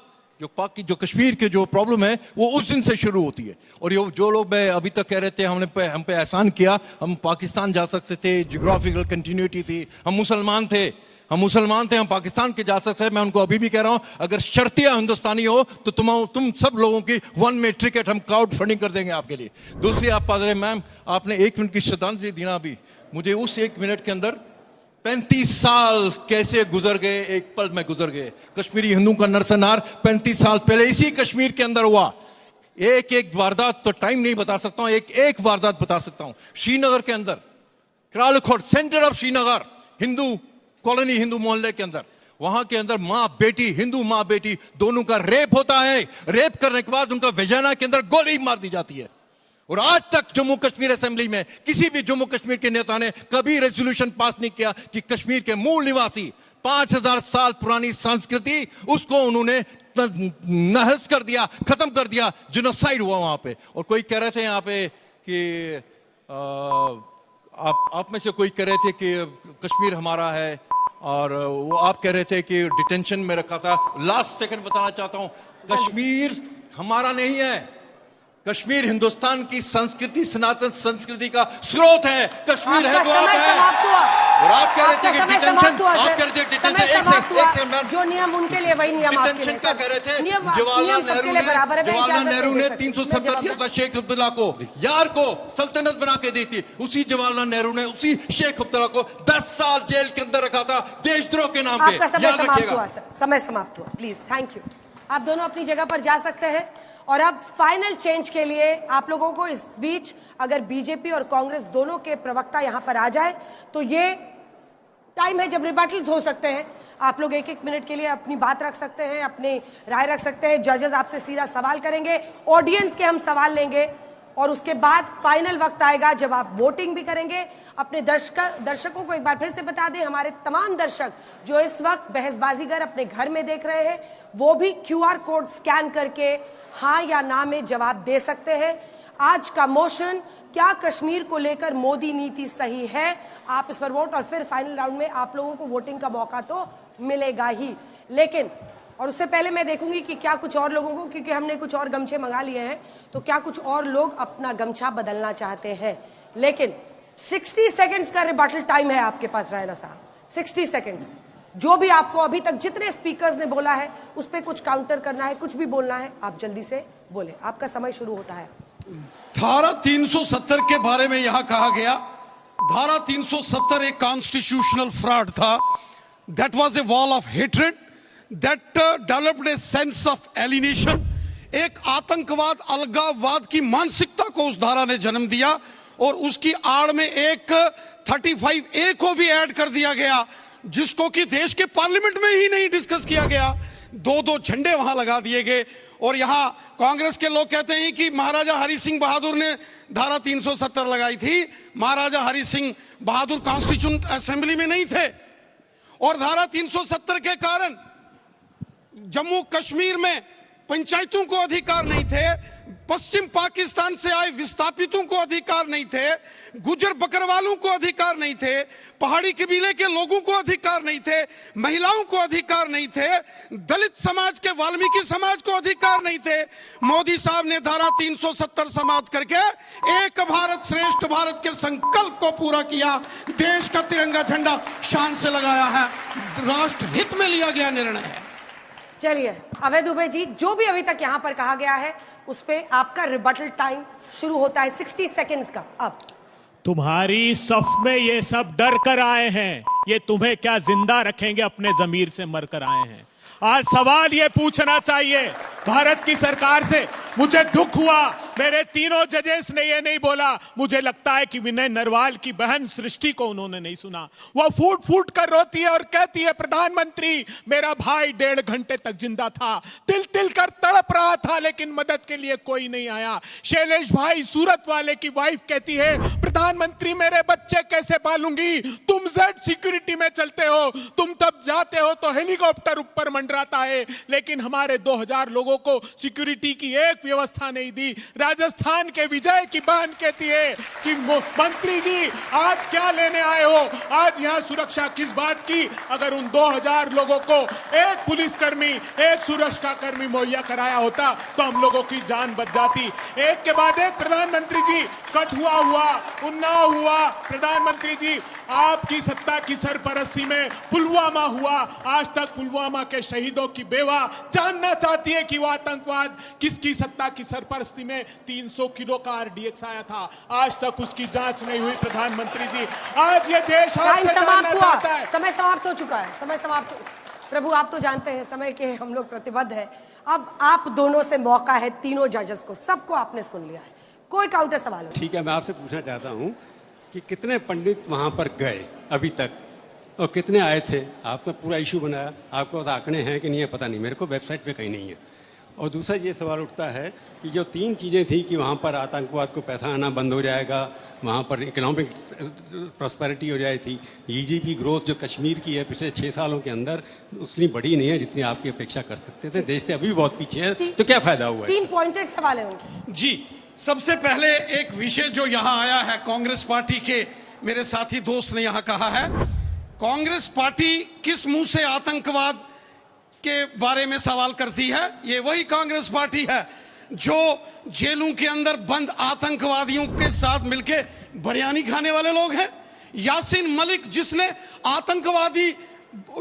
जो कश्मीर के जो प्रॉब्लम है वो उस दिन से शुरू होती है। और ये जो लोग अभी तक कह रहे थे हम पे एहसान किया, हम पाकिस्तान जा सकते थे, जियोग्राफिकल कंटिन्यूटी थी, हम मुसलमान थे, हम पाकिस्तान के जा सकते हैं। मैं उनको अभी भी कह रहा हूं, अगर शर्तिया हिंदुस्तानी हो तो तुम सब लोगों की 1 वे टिकट हम क्राउड फंडिंग कर देंगे आपके लिए। दूसरी आप पास मैम, आपने 1 मिनट की श्रद्धांजलि दी ना अभी, मुझे उस 1 मिनट के अंदर 35 साल कैसे गुजर गए, एक पल में गुजर गए। कश्मीरी हिंदू का नरसंहार 35 साल पहले इसी कश्मीर के अंदर हुआ। एक वारदात तो टाइम नहीं बता सकता हूं, एक वारदात बता सकता हूं। श्रीनगर के अंदर, Kralkhud centre of Srinagar, Hindu colony, Hindu मोहल्ले के अंदर, वहां के अंदर मां बेटी, हिंदू मां बेटी दोनों का रेप होता है। रेप करने के बाद उनका वेजाना के अंदर गोली मार दी जाती है। और आज तक जम्मू कश्मीर असेंबली में किसी भी जम्मू कश्मीर के नेता ने कभी रेजोल्यूशन पास नहीं किया कि कश्मीर के मूल निवासी 5000 साल पुरानी संस्कृति, उसको उन्होंने नहस कर दिया, खत्म कर दिया, जिनोसाइड हुआ वहां पे। और कोई कह रहे थे यहाँ पे कि आप में से कोई कह रहे थे कि कश्मीर हमारा है, और वो आप कह रहे थे कि डिटेंशन में रखा था। लास्ट सेकंड बताना चाहता हूं, कश्मीर हमारा नहीं है, कश्मीर हिंदुस्तान की संस्कृति, सनातन संस्कृति का स्रोत है। कश्मीर है तो आप है। और आप कह रहे थे कि डिटेंशन, आप कह रहे थे डिटेंशन, एक जो नियम उनके लिए वही नियम आपके लिए। डिटेंशन का कह रहे थे। जवाहरलाल नेहरू ने 370 दिया था शेख अब्दुल्ला को, यार को सल्तनत बना के दी थी। उसी जवाहरलाल नेहरू ने उसी शेख अब्दुल्ला को 10 साल जेल के अंदर रखा था देशद्रोह के नाम पे। याद रखिएगा। समय समाप्त हुआ। Please, thank you. आप दोनों अपनी जगह पर जा सकते हैं। और अब फाइनल चेंज के लिए आप लोगों को इस बीच अगर बीजेपी और कांग्रेस दोनों के प्रवक्ता यहां पर आ जाए तो ये टाइम है जब रिबटल्स हो सकते हैं। आप लोग 1-1 मिनट के लिए अपनी बात रख सकते हैं, अपनी राय रख सकते हैं। जजेस आपसे सीधा सवाल करेंगे, ऑडियंस के हम सवाल लेंगे, और उसके बाद फाइनल वक्त आएगा जब आप वोटिंग भी करेंगे। अपने दर्शकों को एक बार फिर से बता दें, हमारे तमाम दर्शक जो इस वक्त बहसबाजीगर अपने घर में देख रहे हैं, वो भी QR कोड स्कैन करके हाँ या ना में जवाब दे सकते हैं। आज का मोशन, क्या कश्मीर को लेकर मोदी नीति सही है, आप इस पर वोट, और फिर फाइनल राउंड में आप लोगों को वोटिंग का मौका तो मिलेगा ही। लेकिन और उससे पहले मैं देखूंगी कि क्या कुछ और लोगों को, क्योंकि हमने कुछ और गमछे मंगा लिए हैं, तो क्या कुछ और लोग अपना गमछा बदलना चाहते हैं। लेकिन 60 सेकंड्स का रिबटल टाइम है आपके पास रायना साहब। 60 सेकंड्स, जो भी आपको अभी तक जितने स्पीकर्स ने बोला है उस पर कुछ काउंटर करना है, कुछ भी बोलना है, आप जल्दी से बोले। आपका समय शुरू होता है। धारा 370 के बारे में यहां कहा गया, धारा 370 एक कॉन्स्टिट्यूशनल फ्रॉड था। That was a wall of hatred that developed a sense of alienation. एक आतंकवाद, अलगाववाद की मानसिकता को उस धारा ने जन्म दिया, और उसकी आड़ में एक 35A को भी ऐड कर दिया गया, जिसको कि देश के पार्लियामेंट में ही नहीं डिस्कस किया गया। 2-2 झंडे वहां लगा दिए गए। और यहां कांग्रेस के लोग कहते हैं कि महाराजा हरि सिंह बहादुर ने धारा 370 लगाई थी। महाराजा हरि सिंह बहादुर कॉन्स्टिट्यूंट असेंबली में नहीं थे, और धारा 370 के कारण जम्मू कश्मीर में पंचायतों को अधिकार नहीं थे, पश्चिम पाकिस्तान से आए विस्थापितों को अधिकार नहीं थे, गुजर बकरवालों को अधिकार नहीं थे, पहाड़ी कबीले के लोगों को अधिकार नहीं थे, महिलाओं को अधिकार नहीं थे, दलित समाज के, वाल्मीकि समाज को अधिकार नहीं थे। मोदी साहब ने धारा 370 समाप्त करके एक भारत श्रेष्ठ भारत के संकल्प को पूरा किया। देश का तिरंगा झंडा शान से लगाया है। राष्ट्र हित में लिया गया निर्णय है। चलिए अभय दुबे जी, जो भी अभी तक यहां पर कहा गया है उस पे आपका रिबटल टाइम शुरू होता है 60 सेकंड्स का। अब तुम्हारी सफ में ये सब डर कर आए हैं, ये तुम्हें क्या जिंदा रखेंगे, अपने जमीर से मर कर आए हैं। आज सवाल ये पूछना चाहिए भारत की सरकार से। मुझे दुख हुआ, मेरे तीनों जजेस ने ये नहीं बोला। मुझे लगता है कि विनय नरवाल की बहन सृष्टि को उन्होंने नहीं सुना। वो फूट फूट कर रोती है और कहती है, प्रधानमंत्री मेरा भाई 1.5 घंटे तक जिंदा था, तिल तिल कर तड़प रहा था, लेकिन मदद के लिए कोई नहीं आया। शैलेश भाई सूरत वाले की वाइफ कहती है, प्रधानमंत्री मेरे बच्चे कैसे पालूंगी, तुम जेड सिक्योरिटी में चलते हो, तुम तब जाते हो तो हेलीकॉप्टर ऊपर मंडराता है, लेकिन हमारे 2000 लोगों को सिक्योरिटी की एक व्यवस्था नहीं दी। राजस्थान के विजय की बहन कहती है कि मंत्री जी आज क्या लेने आए हो, आज यहां सुरक्षा किस बात की। अगर उन 2000 लोगों को एक पुलिसकर्मी, एक सुरक्षा कर्मी मुहैया कराया होता तो हम लोगों की जान बच जाती। एक के बाद एक प्रधानमंत्री जी, कठुआ हुआ, उन्नाव हुआ, प्रधानमंत्री जी आपकी सत्ता की सरपरस्ती में पुलवामा हुआ। आज तक पुलवामा के शहीदों की बेवा जानना चाहती है कि वो आतंकवाद किसकी सत्ता की सरपरस्ती में 300 किलो का RDX आया था। आज तक उसकी जांच नहीं हुई। प्रधानमंत्री जी आज ये देश आपसे जानना चाहता है। समय समाप्त हो चुका है, समय समाप्त। प्रभु आप तो जानते हैं समय के हम लोग प्रतिबद्ध हैं। अब आप दोनों से मौका है, तीनों जजेस को, सबको आपने सुन लिया है, कोई काउंटर सवाल हो। ठीक है, मैं आपसे पूछना चाहता हूँ कि कितने पंडित वहाँ पर गए अभी तक और कितने आए थे? आपका पूरा इशू बनाया, आपको आंकड़े हैं कि नहीं है पता नहीं, मेरे को वेबसाइट पे कहीं नहीं है। और दूसरा ये सवाल उठता है कि जो 3 चीज़ें थी कि वहाँ पर आतंकवाद को पैसा आना बंद हो जाएगा, वहाँ पर इकोनॉमिक प्रॉस्पेरिटी हो जाए थी, जीडीपी ग्रोथ जो कश्मीर की है पिछले 6 सालों के अंदर उतनी बढ़ी नहीं है जितनी आपकी अपेक्षा कर सकते थे, देश से अभी भी बहुत पीछे है, तो क्या फायदा हुआ है? 3 पॉइंटेड सवाल है उनके। जी, सबसे पहले एक विषय जो यहाँ आया है, कांग्रेस पार्टी के मेरे साथी दोस्त ने यहाँ कहा है, कांग्रेस पार्टी किस मुंह से आतंकवाद के बारे में सवाल करती है? ये वही कांग्रेस पार्टी है जो जेलों के अंदर बंद आतंकवादियों के साथ मिलके बिरयानी खाने वाले लोग हैं। यासीन मलिक जिसने आतंकवादी,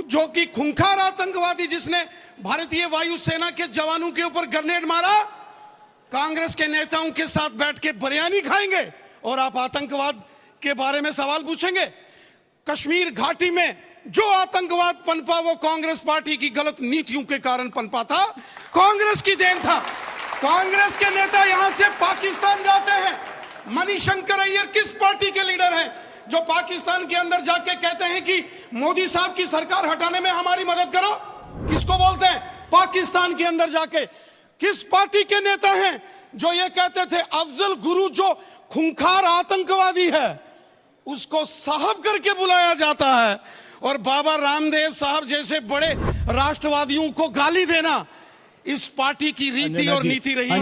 जो कि खूंखार आतंकवादी, जिसने भारतीय वायुसेना के जवानों के ऊपर ग्रेनेड मारा, कांग्रेस के नेताओं के साथ बैठ के बिरयानी खाएंगे और आप आतंकवाद के बारे में सवाल पूछेंगे? कश्मीर घाटी में जो आतंकवाद पनपा वो कांग्रेस पार्टी की गलत नीतियों के कारण पनपा था, कांग्रेस की देन था। कांग्रेस के नेता यहां से पाकिस्तान जाते हैं। मणिशंकर अय्यर किस पार्टी के लीडर हैं जो पाकिस्तान के अंदर जाके कहते हैं कि मोदी साहब की सरकार हटाने में हमारी मदद करो? किसको बोलते हैं? पाकिस्तान के अंदर जाके। किस पार्टी के नेता हैं जो ये कहते थे अफजल गुरु जो खूंखार आतंकवादी है उसको साहब करके बुलाया जाता है, और बाबा रामदेव साहब जैसे बड़े राष्ट्रवादियों को गाली देना इस पार्टी की रीति और नीति रही है।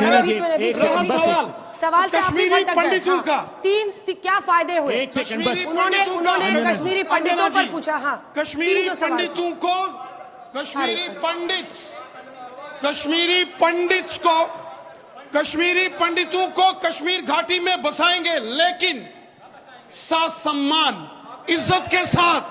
सवाल कश्मीरी पंडितों का 3 क्या फायदे हुए? उन्होंने कश्मीरी पंडितों पर पूछा। हाँ, कश्मीरी पंडितों को, कश्मीरी पंडितों को कश्मीर घाटी में बसाएंगे, लेकिन साथ सम्मान इज्जत के साथ,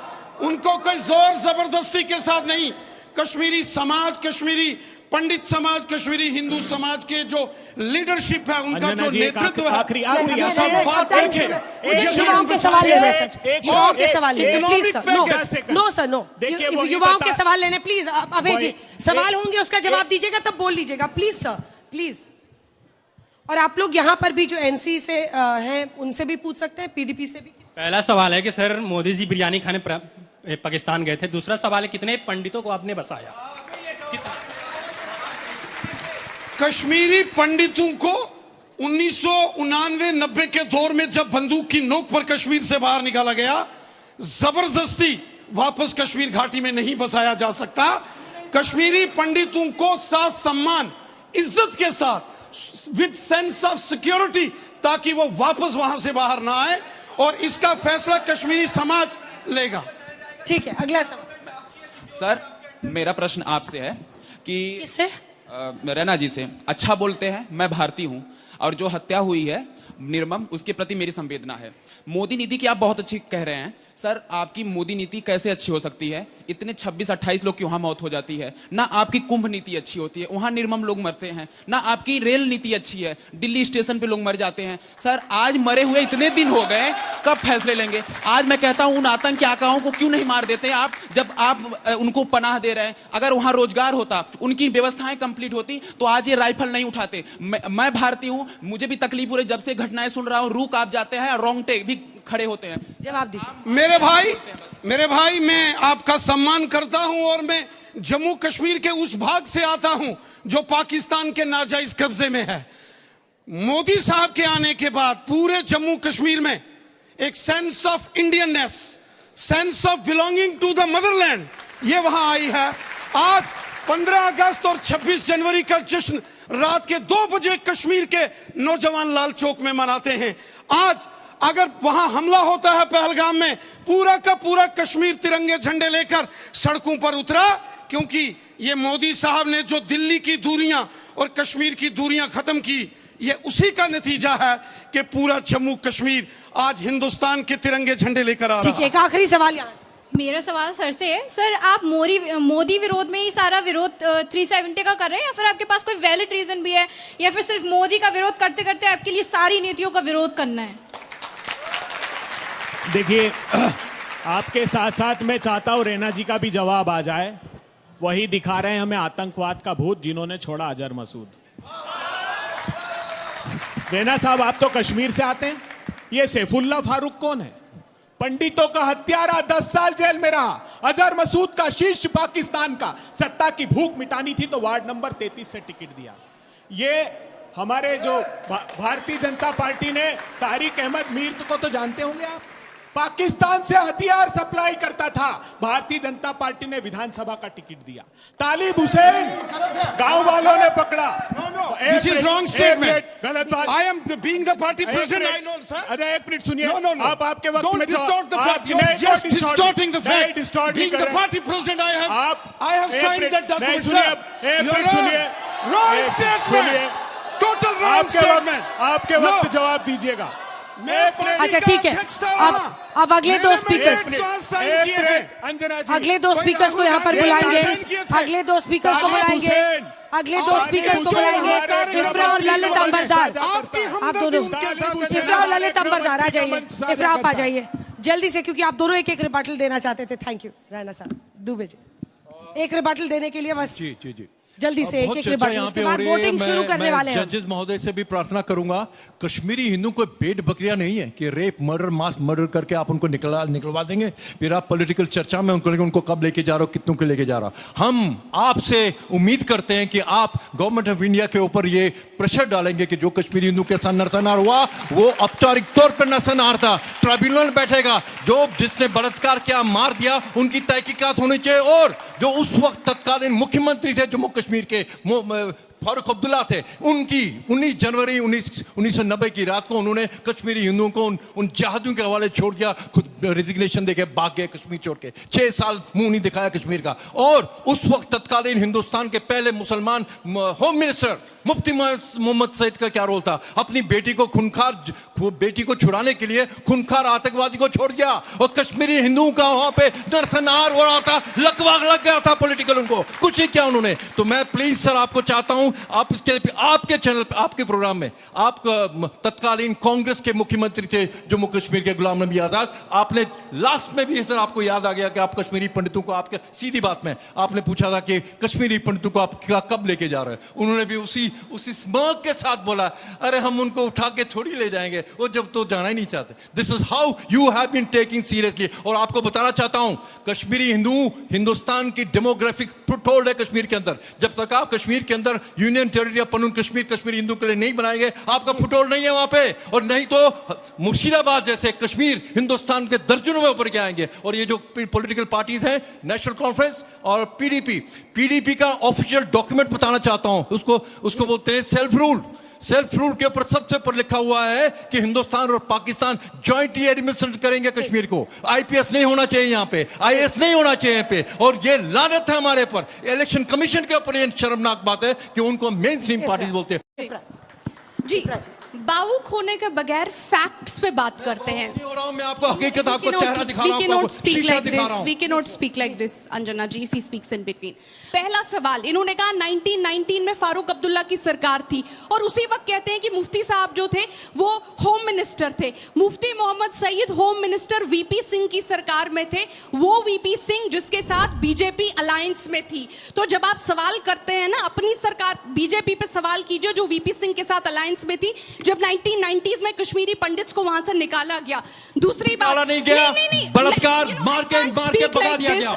उनको कोई जोर जबरदस्ती के साथ नहीं। कश्मीरी समाज, कश्मीरी पंडित समाज, कश्मीरी हिंदू समाज के जो लीडरशिप है, उनका जो नेतृत्व है, सब बात करके युवाओं के सवाल लेने, युवाओं के सवाल लेने please sir. No sir, no, युवाओं के सवाल लेने प्लीज। अभय जी, सवाल होंगे उसका जवाब दीजिएगा, तब बोल लीजिएगा प्लीज सर, प्लीज। और आप लोग यहाँ पर भी जो एनसी से हैं उनसे भी पूछ सकते हैं, पीडीपी से भी। पहला सवाल है कि सर मोदी जी बिरयानी खाने पाकिस्तान गए थे। दूसरा सवाल है कितने पंडितों को आपने बसाया? कश्मीरी पंडितों को 1999-90 के दौर में जब बंदूक की नोक पर कश्मीर से बाहर निकाला गया, जबरदस्ती वापस कश्मीर घाटी में नहीं बसाया जा सकता। कश्मीरी पंडितों को साथ सम्मान इज्जत के साथ विद सेंस ऑफ सिक्योरिटी, ताकि वो वापस वहां से बाहर ना आए, और इसका फैसला कश्मीरी समाज लेगा। ठीक है, अगला सवाल। सर, मेरा प्रश्न आपसे है कि किससे? रैना जी से। अच्छा बोलते हैं, मैं भारतीय हूं, और जो हत्या हुई है निर्मम, उसके प्रति मेरी संवेदना है। मोदी नीति की आप बहुत अच्छी कह रहे हैं सर, आपकी मोदी नीति कैसे अच्छी हो सकती है? इतने 26-28 लोग की वहां मौत हो जाती है। ना आपकी कुंभ नीति अच्छी होती है, वहां निर्मम लोग मरते हैं। ना आपकी रेल नीति अच्छी है, दिल्ली स्टेशन पे लोग मर जाते हैं। सर, आज मरे हुए इतने दिन हो गए, कब फैसले लेंगे? आज मैं कहता हूं उन आतंकी आकाओं को क्यों नहीं मार देते आप, जब आप उनको पनाह दे रहे हैं? अगर वहां रोजगार होता, उनकी व्यवस्थाएं कंप्लीट होती, तो आज ये राइफल नहीं उठाते। मैं भारतीय हूं, मुझे भी तकलीफ हो रही, जब से घटनाएं सुन रहा हूं, रूह कांप जाते हैं, रोंगटे भी खड़े होते हैं। जवाब दीजिए। मेरे भाई, मैं आपका सम्मान करता हूं, और मैं जम्मू कश्मीर के उस भाग से आता हूं जो पाकिस्तान के नाजायज कब्जे में है। मोदी साहब के आने के बाद पूरे जम्मू कश्मीर में एक sense of Indianness, sense of belonging to the motherland, ये वहां आई है। आज 15 अगस्त और 26 जनवरी का जश्न रात के 2 बजे कश्मीर के नौजवान लाल चौक में मनाते हैं। आज अगर वहां हमला होता है पहलगाम में, पूरा का पूरा कश्मीर तिरंगे झंडे लेकर सड़कों पर उतरा, क्योंकि ये मोदी साहब ने जो दिल्ली की दूरियां और कश्मीर की दूरियां खत्म की, ये उसी का नतीजा है कि पूरा जम्मू कश्मीर आज हिंदुस्तान के तिरंगे झंडे लेकर आ रहा है। ठीक है, एक आखिरी सवाल यहाँ। मेरा सवाल सर से है, सर आप मोदी विरोध में ही सारा विरोध 370 का कर रहे हैं, या फिर आपके पास कोई वैलिड रीजन भी है, या फिर सिर्फ मोदी का विरोध करते करते आपके लिए सारी नीतियों का विरोध करना है? देखिए, आपके साथ साथ मैं चाहता हूं रैना जी का भी जवाब आ जाए। वही दिखा रहे हैं हमें आतंकवाद का भूत जिन्होंने छोड़ा अजहर मसूद। रैना साहब, आप तो कश्मीर से आते हैं, ये सैफुल्लाह फारूक कौन है? पंडितों का हत्यारा 10 साल जेल में रहा। अजहर मसूद का शीर्ष पाकिस्तान का सत्ता की भूख मिटानी थी तो वार्ड नंबर 33 से टिकट दिया। ये हमारे जो भारतीय जनता पार्टी ने तारिक अहमद मीर को तो जानते होंगे आप, पाकिस्तान से हथियार सप्लाई करता था, भारतीय जनता पार्टी ने विधानसभा का टिकट दिया। तालिब हुसैन गांव वालों ने पकड़ा। This is wrong statement. गलत बात। I am being the party president. I know, sir. अरे एक मिनट सुनिए। No. आप आपके वक्त Don't में distort the fact. You're just distorting the fact. Being the party president, I have signed that document, sir. Wrong statement. Total wrong statement. आपके वक्त जवाब दीजिएगा। अच्छा ठीक है, अब अगले दो स्पीकर्स, अगले दो स्पीकर्स को यहाँ पर बुलाएंगे, अगले दो स्पीकर्स को बुलाएंगे, अगले दो स्पीकर्स को बुलाएंगे। इफ्रा और ललित अंबरदार, आप दोनों, इफ्रा और ललित अंबरदार आ जाइए। इफ्रा आप आ जाइए जल्दी से, क्योंकि आप दोनों एक एक रिबटल देना चाहते थे। थैंक यू राणा साहब, दुबे जी एक रिबटल देने के लिए बस जी जल्दी से एक रिबटल, उसके बाद वोटिंग शुरू करने वाले हैं। जजेस महोदय से भी प्रार्थना करूंगा, कश्मीरी हिंदू कोई पेट बकरियां नहीं है कि रेप मर्डर मास मर्डर करके आप उनको निकलवा देंगे, फिर आप पॉलिटिकल चर्चा में उनको कब लेके जा रहे हो, कितनों के लेके जा रहा हो। हम आपसे उम्मीद करते हैं कि आप गवर्नमेंट ऑफ इंडिया के ऊपर ये प्रेशर डालेंगे कि जो कश्मीरी हिंदू के साथ नरसंहार हुआ वो औपचारिक तौर पर नरसंहार था, ट्राइब्यूनल बैठेगा, जो जिसने बलात्कार किया मार दिया उनकी तहकीकात होनी चाहिए, और जो उस वक्त तत्कालीन मुख्यमंत्री थे जम्मू कश्मीर के फारूक अब्दुल्ला थे, उनकी 19 जनवरी 1990 की रात को उन्होंने कश्मीरी हिंदुओं को उन जिहादियों के हवाले छोड़ दिया, खुद रेजिग्नेशन देके भाग गए कश्मीर छोड़ के, 6 साल मुंह नहीं दिखाया कश्मीर का। और उस वक्त तत्कालीन हिंदुस्तान के पहले मुसलमान होम मिनिस्टर मुफ्ती मोहम्मद सईद का क्या रोल था, अपनी बेटी को छुड़ाने के लिए खूंखार आतंकवादी को छोड़ दिया, और कश्मीरी हिंदुओं का वहां पे नरसंहार हो रहा था, लकवा लग गया था पॉलिटिकल, उनको कुछ नहीं किया उन्होंने। तो मैं प्लीज सर आपको चाहता हूं, आप इसके लिए आपके चैनल पे आपके प्रोग्राम में, आप तत्कालीन कांग्रेस के मुख्यमंत्री थे जम्मू कश्मीर के गुलाम नबी आजाद, आपने लास्ट में भी सर आपको याद आ गया कि आप कश्मीरी पंडितों को, आपके सीधी बात में आपने पूछा था कि कश्मीरी पंडितों को आप कब लेके जा रहे हैं, उन्होंने भी उसी स्मर्क के साथ बोला, अरे हम उनको उठा के थोड़ी ले जाएंगे, वो जब तो जाना ही नहीं चाहते। This is how you have been taking seriously. और आपको बताना चाहता हूं, कश्मीरी हिंदू हिंदुस्तान की डेमोग्राफिक फुटहोल्ड है कश्मीर के अंदर। जब तक आप कश्मीर के अंदर union territory of Panun Kashmir Kashmiri Hindu के लिए नहीं बनाएंगे, आपका फुटहोल्ड नहीं है वहां पे, और नहीं तो मुर्शिदाबाद जैसे कश्मीर हिंदुस्तान के दर्जनों में ऊपर के आएंगे। और ये जो पॉलिटिकल पार्टीज हैं, नेशनल कॉन्फ्रेंस और पीडीपी का ऑफिशियल डॉक्यूमेंट बताना चाहता हूं, उसको बोलते हैं सेल्फ रूल। सेल्फ रूल के ऊपर सबसे ऊपर लिखा हुआ है कि हिंदुस्तान और पाकिस्तान जॉइंटली एडमिनिस्ट्रेट करेंगे कश्मीर को। आईपीएस नहीं होना चाहिए यहाँ पे, आईएएस नहीं होना चाहिए यहाँ पे, और ये लानत है हमारे पर। इलेक्शन कमीशन के ऊपर ये शर्मनाक बात है कि उनको मेन स्ट्रीम पार्टीज बोलते हैं। जी बावुक होने के बगैर फैक्ट्स पे बात करते हैं। मैं आपको हकीकत, आपको चेहरा दिखा रहा हूं, आपको शीशा दिखा रहा हूं। We cannot speak like this, Anjana ji, if he speaks in between। पहला सवाल, इन्होंने कहा 1919 में फारूक अब्दुल्ला की सरकार थी, और उसी वक्त कहते हैं कि मुफ्ती साहब जो थे वो होम मिनिस्टर थे। Mufti Mohammad Sayeed home minister VP Singh की सरकार में थे, वो वीपी सिंह जिसके साथ बीजेपी अलायंस में थी। तो जब आप सवाल करते हैं ना, अपनी सरकार बीजेपी पे सवाल कीजिए जो वीपी सिंह के साथ अलायंस में थी, जब 1990s में कश्मीरी पंडित्स को वहां से निकाला गया। दूसरी बात, नहीं गया, बलात्कार मार के भगा दिया गया।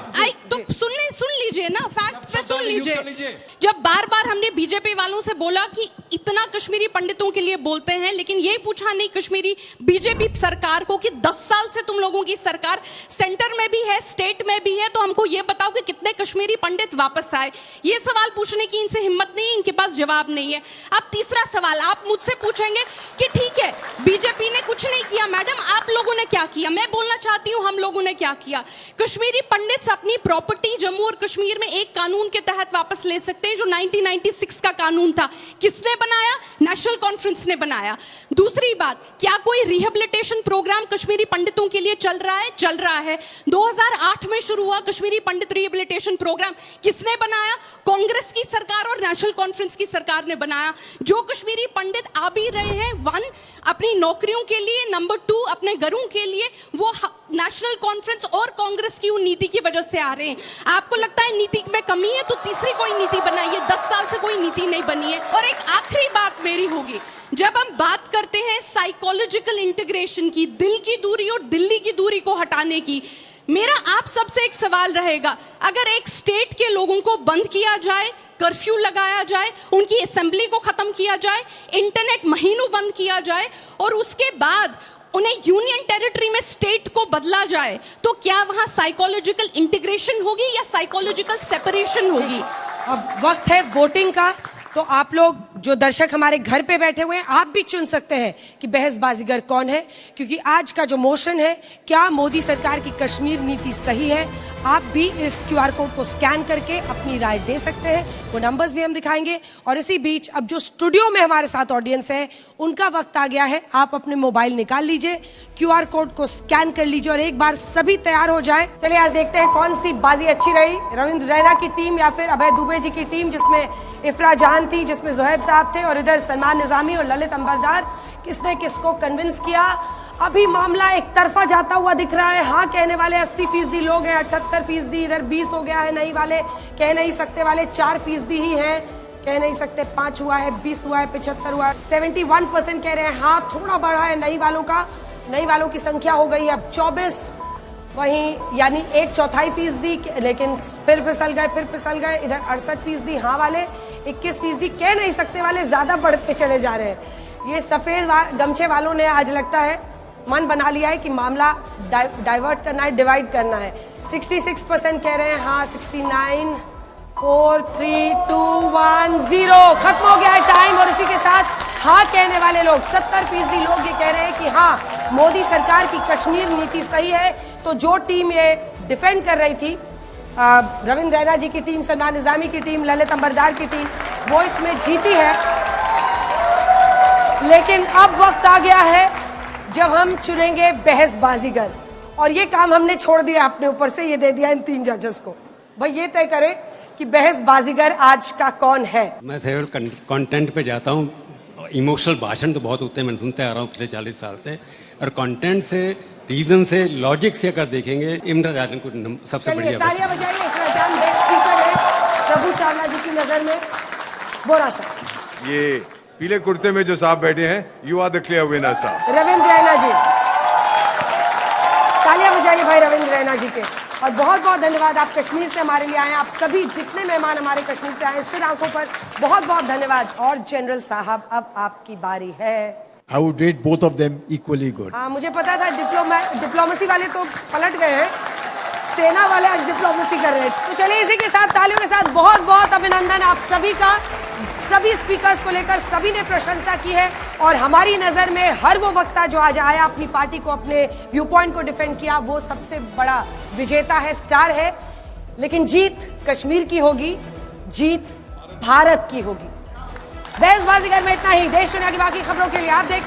तो सुन लीजिए ना, फैक्ट्स पे सुन लीजिए। जब बार बार हमने बीजेपी वालों से बोला कि इतना कश्मीरी पंडितों के लिए बोलते हैं, लेकिन ये पूछा नहीं कश्मीरी बीजेपी सरकार को कि 10 साल से तुम लोगों की सरकार सेंटर में भी है, स्टेट में भी है, तो हमको ये बताओ कि कितने कश्मीरी पंडित वापस आए। ये सवाल पूछने की इनसे हिम्मत नहीं है, इनके पास जवाब नहीं है। अब तीसरा सवाल, आप मुझसे पूछेंगे कि ठीक है बीजेपी ने कुछ नहीं किया, मैडम आप लोगों ने क्या किया? मैं बोलना चाहती हूं हम लोगों ने क्या किया। कश्मीरी पंडित अपनी प्रॉपर्टी जम्मू और कश्मीर में एक कानून के तहत वापस ले सकते हैं, जो 1996 का कानून था। किसने बनाया? नेशनल कॉन्फ्रेंस ने बनाया। दूसरी बात, क्या कोई रिहेबिलिटेशन प्रोग्राम कश्मीरी पंडितों के लिए चल रहा है? चल रहा है। 2008 में शुरू हुआ कश्मीरी पंडित रिहेबिलिटेशन प्रोग्राम। किसने बनाया? कांग्रेस की सरकार और नेशनल कॉन्फ्रेंस की सरकार ने बनाया। जो कश्मीरी पंडित आ भी रहे गए हैं, 1 अपनी नौकरियों के लिए, नंबर 2 अपने घरों के लिए, वो नेशनल कॉन्फ्रेंस और कांग्रेस की नीति की वजह से आ रहे हैं। आपको लगता है नीति में कमी है तो तीसरी कोई नीति बनाइए, 10 साल से कोई नीति नहीं बनी है। और एक आखिरी बात मेरी होगी, जब हम बात करते हैं साइकोलॉजिकल इंटीग्रेशन की, दिल की दूरी और दिल्ली की दूरी को हटाने की, मेरा आप सबसे एक सवाल रहेगा, अगर एक स्टेट के लोगों को बंद किया जाए, कर्फ्यू लगाया जाए, उनकी असेंबली को खत्म किया जाए, इंटरनेट महीनों बंद किया जाए और उसके बाद उन्हें यूनियन टेरिटरी में स्टेट को बदला जाए, तो क्या वहां साइकोलॉजिकल इंटीग्रेशन होगी या साइकोलॉजिकल सेपरेशन होगी? अब वक्त है वोटिंग का, तो आप लोग जो दर्शक हमारे घर पे बैठे हुए हैं, आप भी चुन सकते हैं कि बहस बाजीगर कौन है, क्योंकि आज का जो मोशन है, क्या मोदी सरकार की कश्मीर नीति सही है, आप भी इस QR कोड को स्कैन करके अपनी राय दे सकते हैं। वो नंबर्स भी हम दिखाएंगे। और इसी बीच अब जो स्टूडियो में हमारे साथ ऑडियंस है, उनका वक्त आ गया है, आप अपने मोबाइल निकाल लीजिए, QR कोड को स्कैन कर लीजिए और एक बार सभी तैयार हो जाए। चलिए आज देखते हैं कौन सी बाजी अच्छी रही, रविंद्र रैना की टीम या फिर अभय दुबे जी की टीम, जिसमें इफ्रा जहान थी, जिसमें जोहेब साहब थे, और इधर सलमान निजामी और ललित अंबरदार, किसने किसको कन्विंस किया। अभी मामला एक तरफा जाता हुआ दिख रहा है। हाँ कहने वाले 80% लोग हैं, 78% इधर 20 हो गया है, नहीं वाले कह नहीं सकते वाले 4% ही हैं, कह नहीं सकते 5 हुआ है, 20 हुआ है, 75 हुआ है, 71% कह रहे हैं हाँ थोड़ा बढ़ा है नहीं वालों का, नहीं वालों की संख्या हो गई है अब 24, वहीं यानी 1/4%, लेकिन फिर फिसल गए। इधर 68% हाँ वाले, 21% कह नहीं सकते वाले ज्यादा बढ़ते चले जा रहे हैं। ये सफेद गमछे वालों ने आज लगता है मन बना लिया है कि मामला डाइवर्ट करना है, डिवाइड करना है। 66% कह रहे हैं हाँ, 69, 4, 3, 2, 1, 0 खत्म हो गया है टाइम। और इसी के साथ हाँ कहने वाले लोग 70% लोग ये कह रहे हैं कि हाँ मोदी सरकार की कश्मीर नीति सही है। तो जो टीम ये डिफेंड कर रही थी, रविंद्र रैना जी की टीम, सलमान निजामी की टीम, ललित अंबरदार की टीम, वो इसमें जीती है। लेकिन अब वक्त आ गया है जब हम चुनेंगे बहस बाजीगर, और ये काम हमने छोड़ दिया अपने ऊपर से, ये दे दिया इन 3 जजेस को। भाई ये तय करें कि बहस बाजीगर आज का कौन है। मैं केवल कंटेंट पे जाता हूँ, इमोशनल भाषण तो बहुत होते हैं, मैं सुनते आ रहा हूँ पिछले 40 साल से, और कंटेंट से, रीजन से, लॉजिक से अगर देखेंगे, इमरान खान को सबसे बढ़िया। तालियां बजाइए। इमरान बेस्ट स्पीकर है प्रभु चावला जी की नजर में। बोरा साहब, ये पीले कुर्ते में जो साहब बैठे हैं, you are the clear winner साहब। रविंद्र रैना जी, तालियां बजाइए भाई रविंद्र रैना जी के। और बहुत बहुत धन्यवाद, आप कश्मीर से हमारे लिए आए हैं। आप सभी जितने मेहमान हमारे कश्मीर से आए, सिर आंखों पर, बहुत बहुत धन्यवाद। और जनरल साहब अब आपकी बारी है। I would rate both of them equally good. हाँ मुझे पता था डिप्लोमेसी वाले तो पलट गए हैं, सेना वाले आज डिप्लोमेसी कर रहे हैं। तो चलिए इसी के साथ तालियों के साथ बहुत बहुत अभिनंदन आप सभी का। सभी स्पीकर्स को लेकर सभी ने प्रशंसा की है, और हमारी नजर में हर वो वक्ता जो आज आया, अपनी पार्टी को, अपने व्यू पॉइंट को डिफेंड किया, वो सबसे बड़ा विजेता है, स्टार है। लेकिन जीत कश्मीर की होगी, जीत भारत की होगी। बहस बाजीगर में इतना ही। देश दुनिया की बाकी खबरों के लिए आप देखते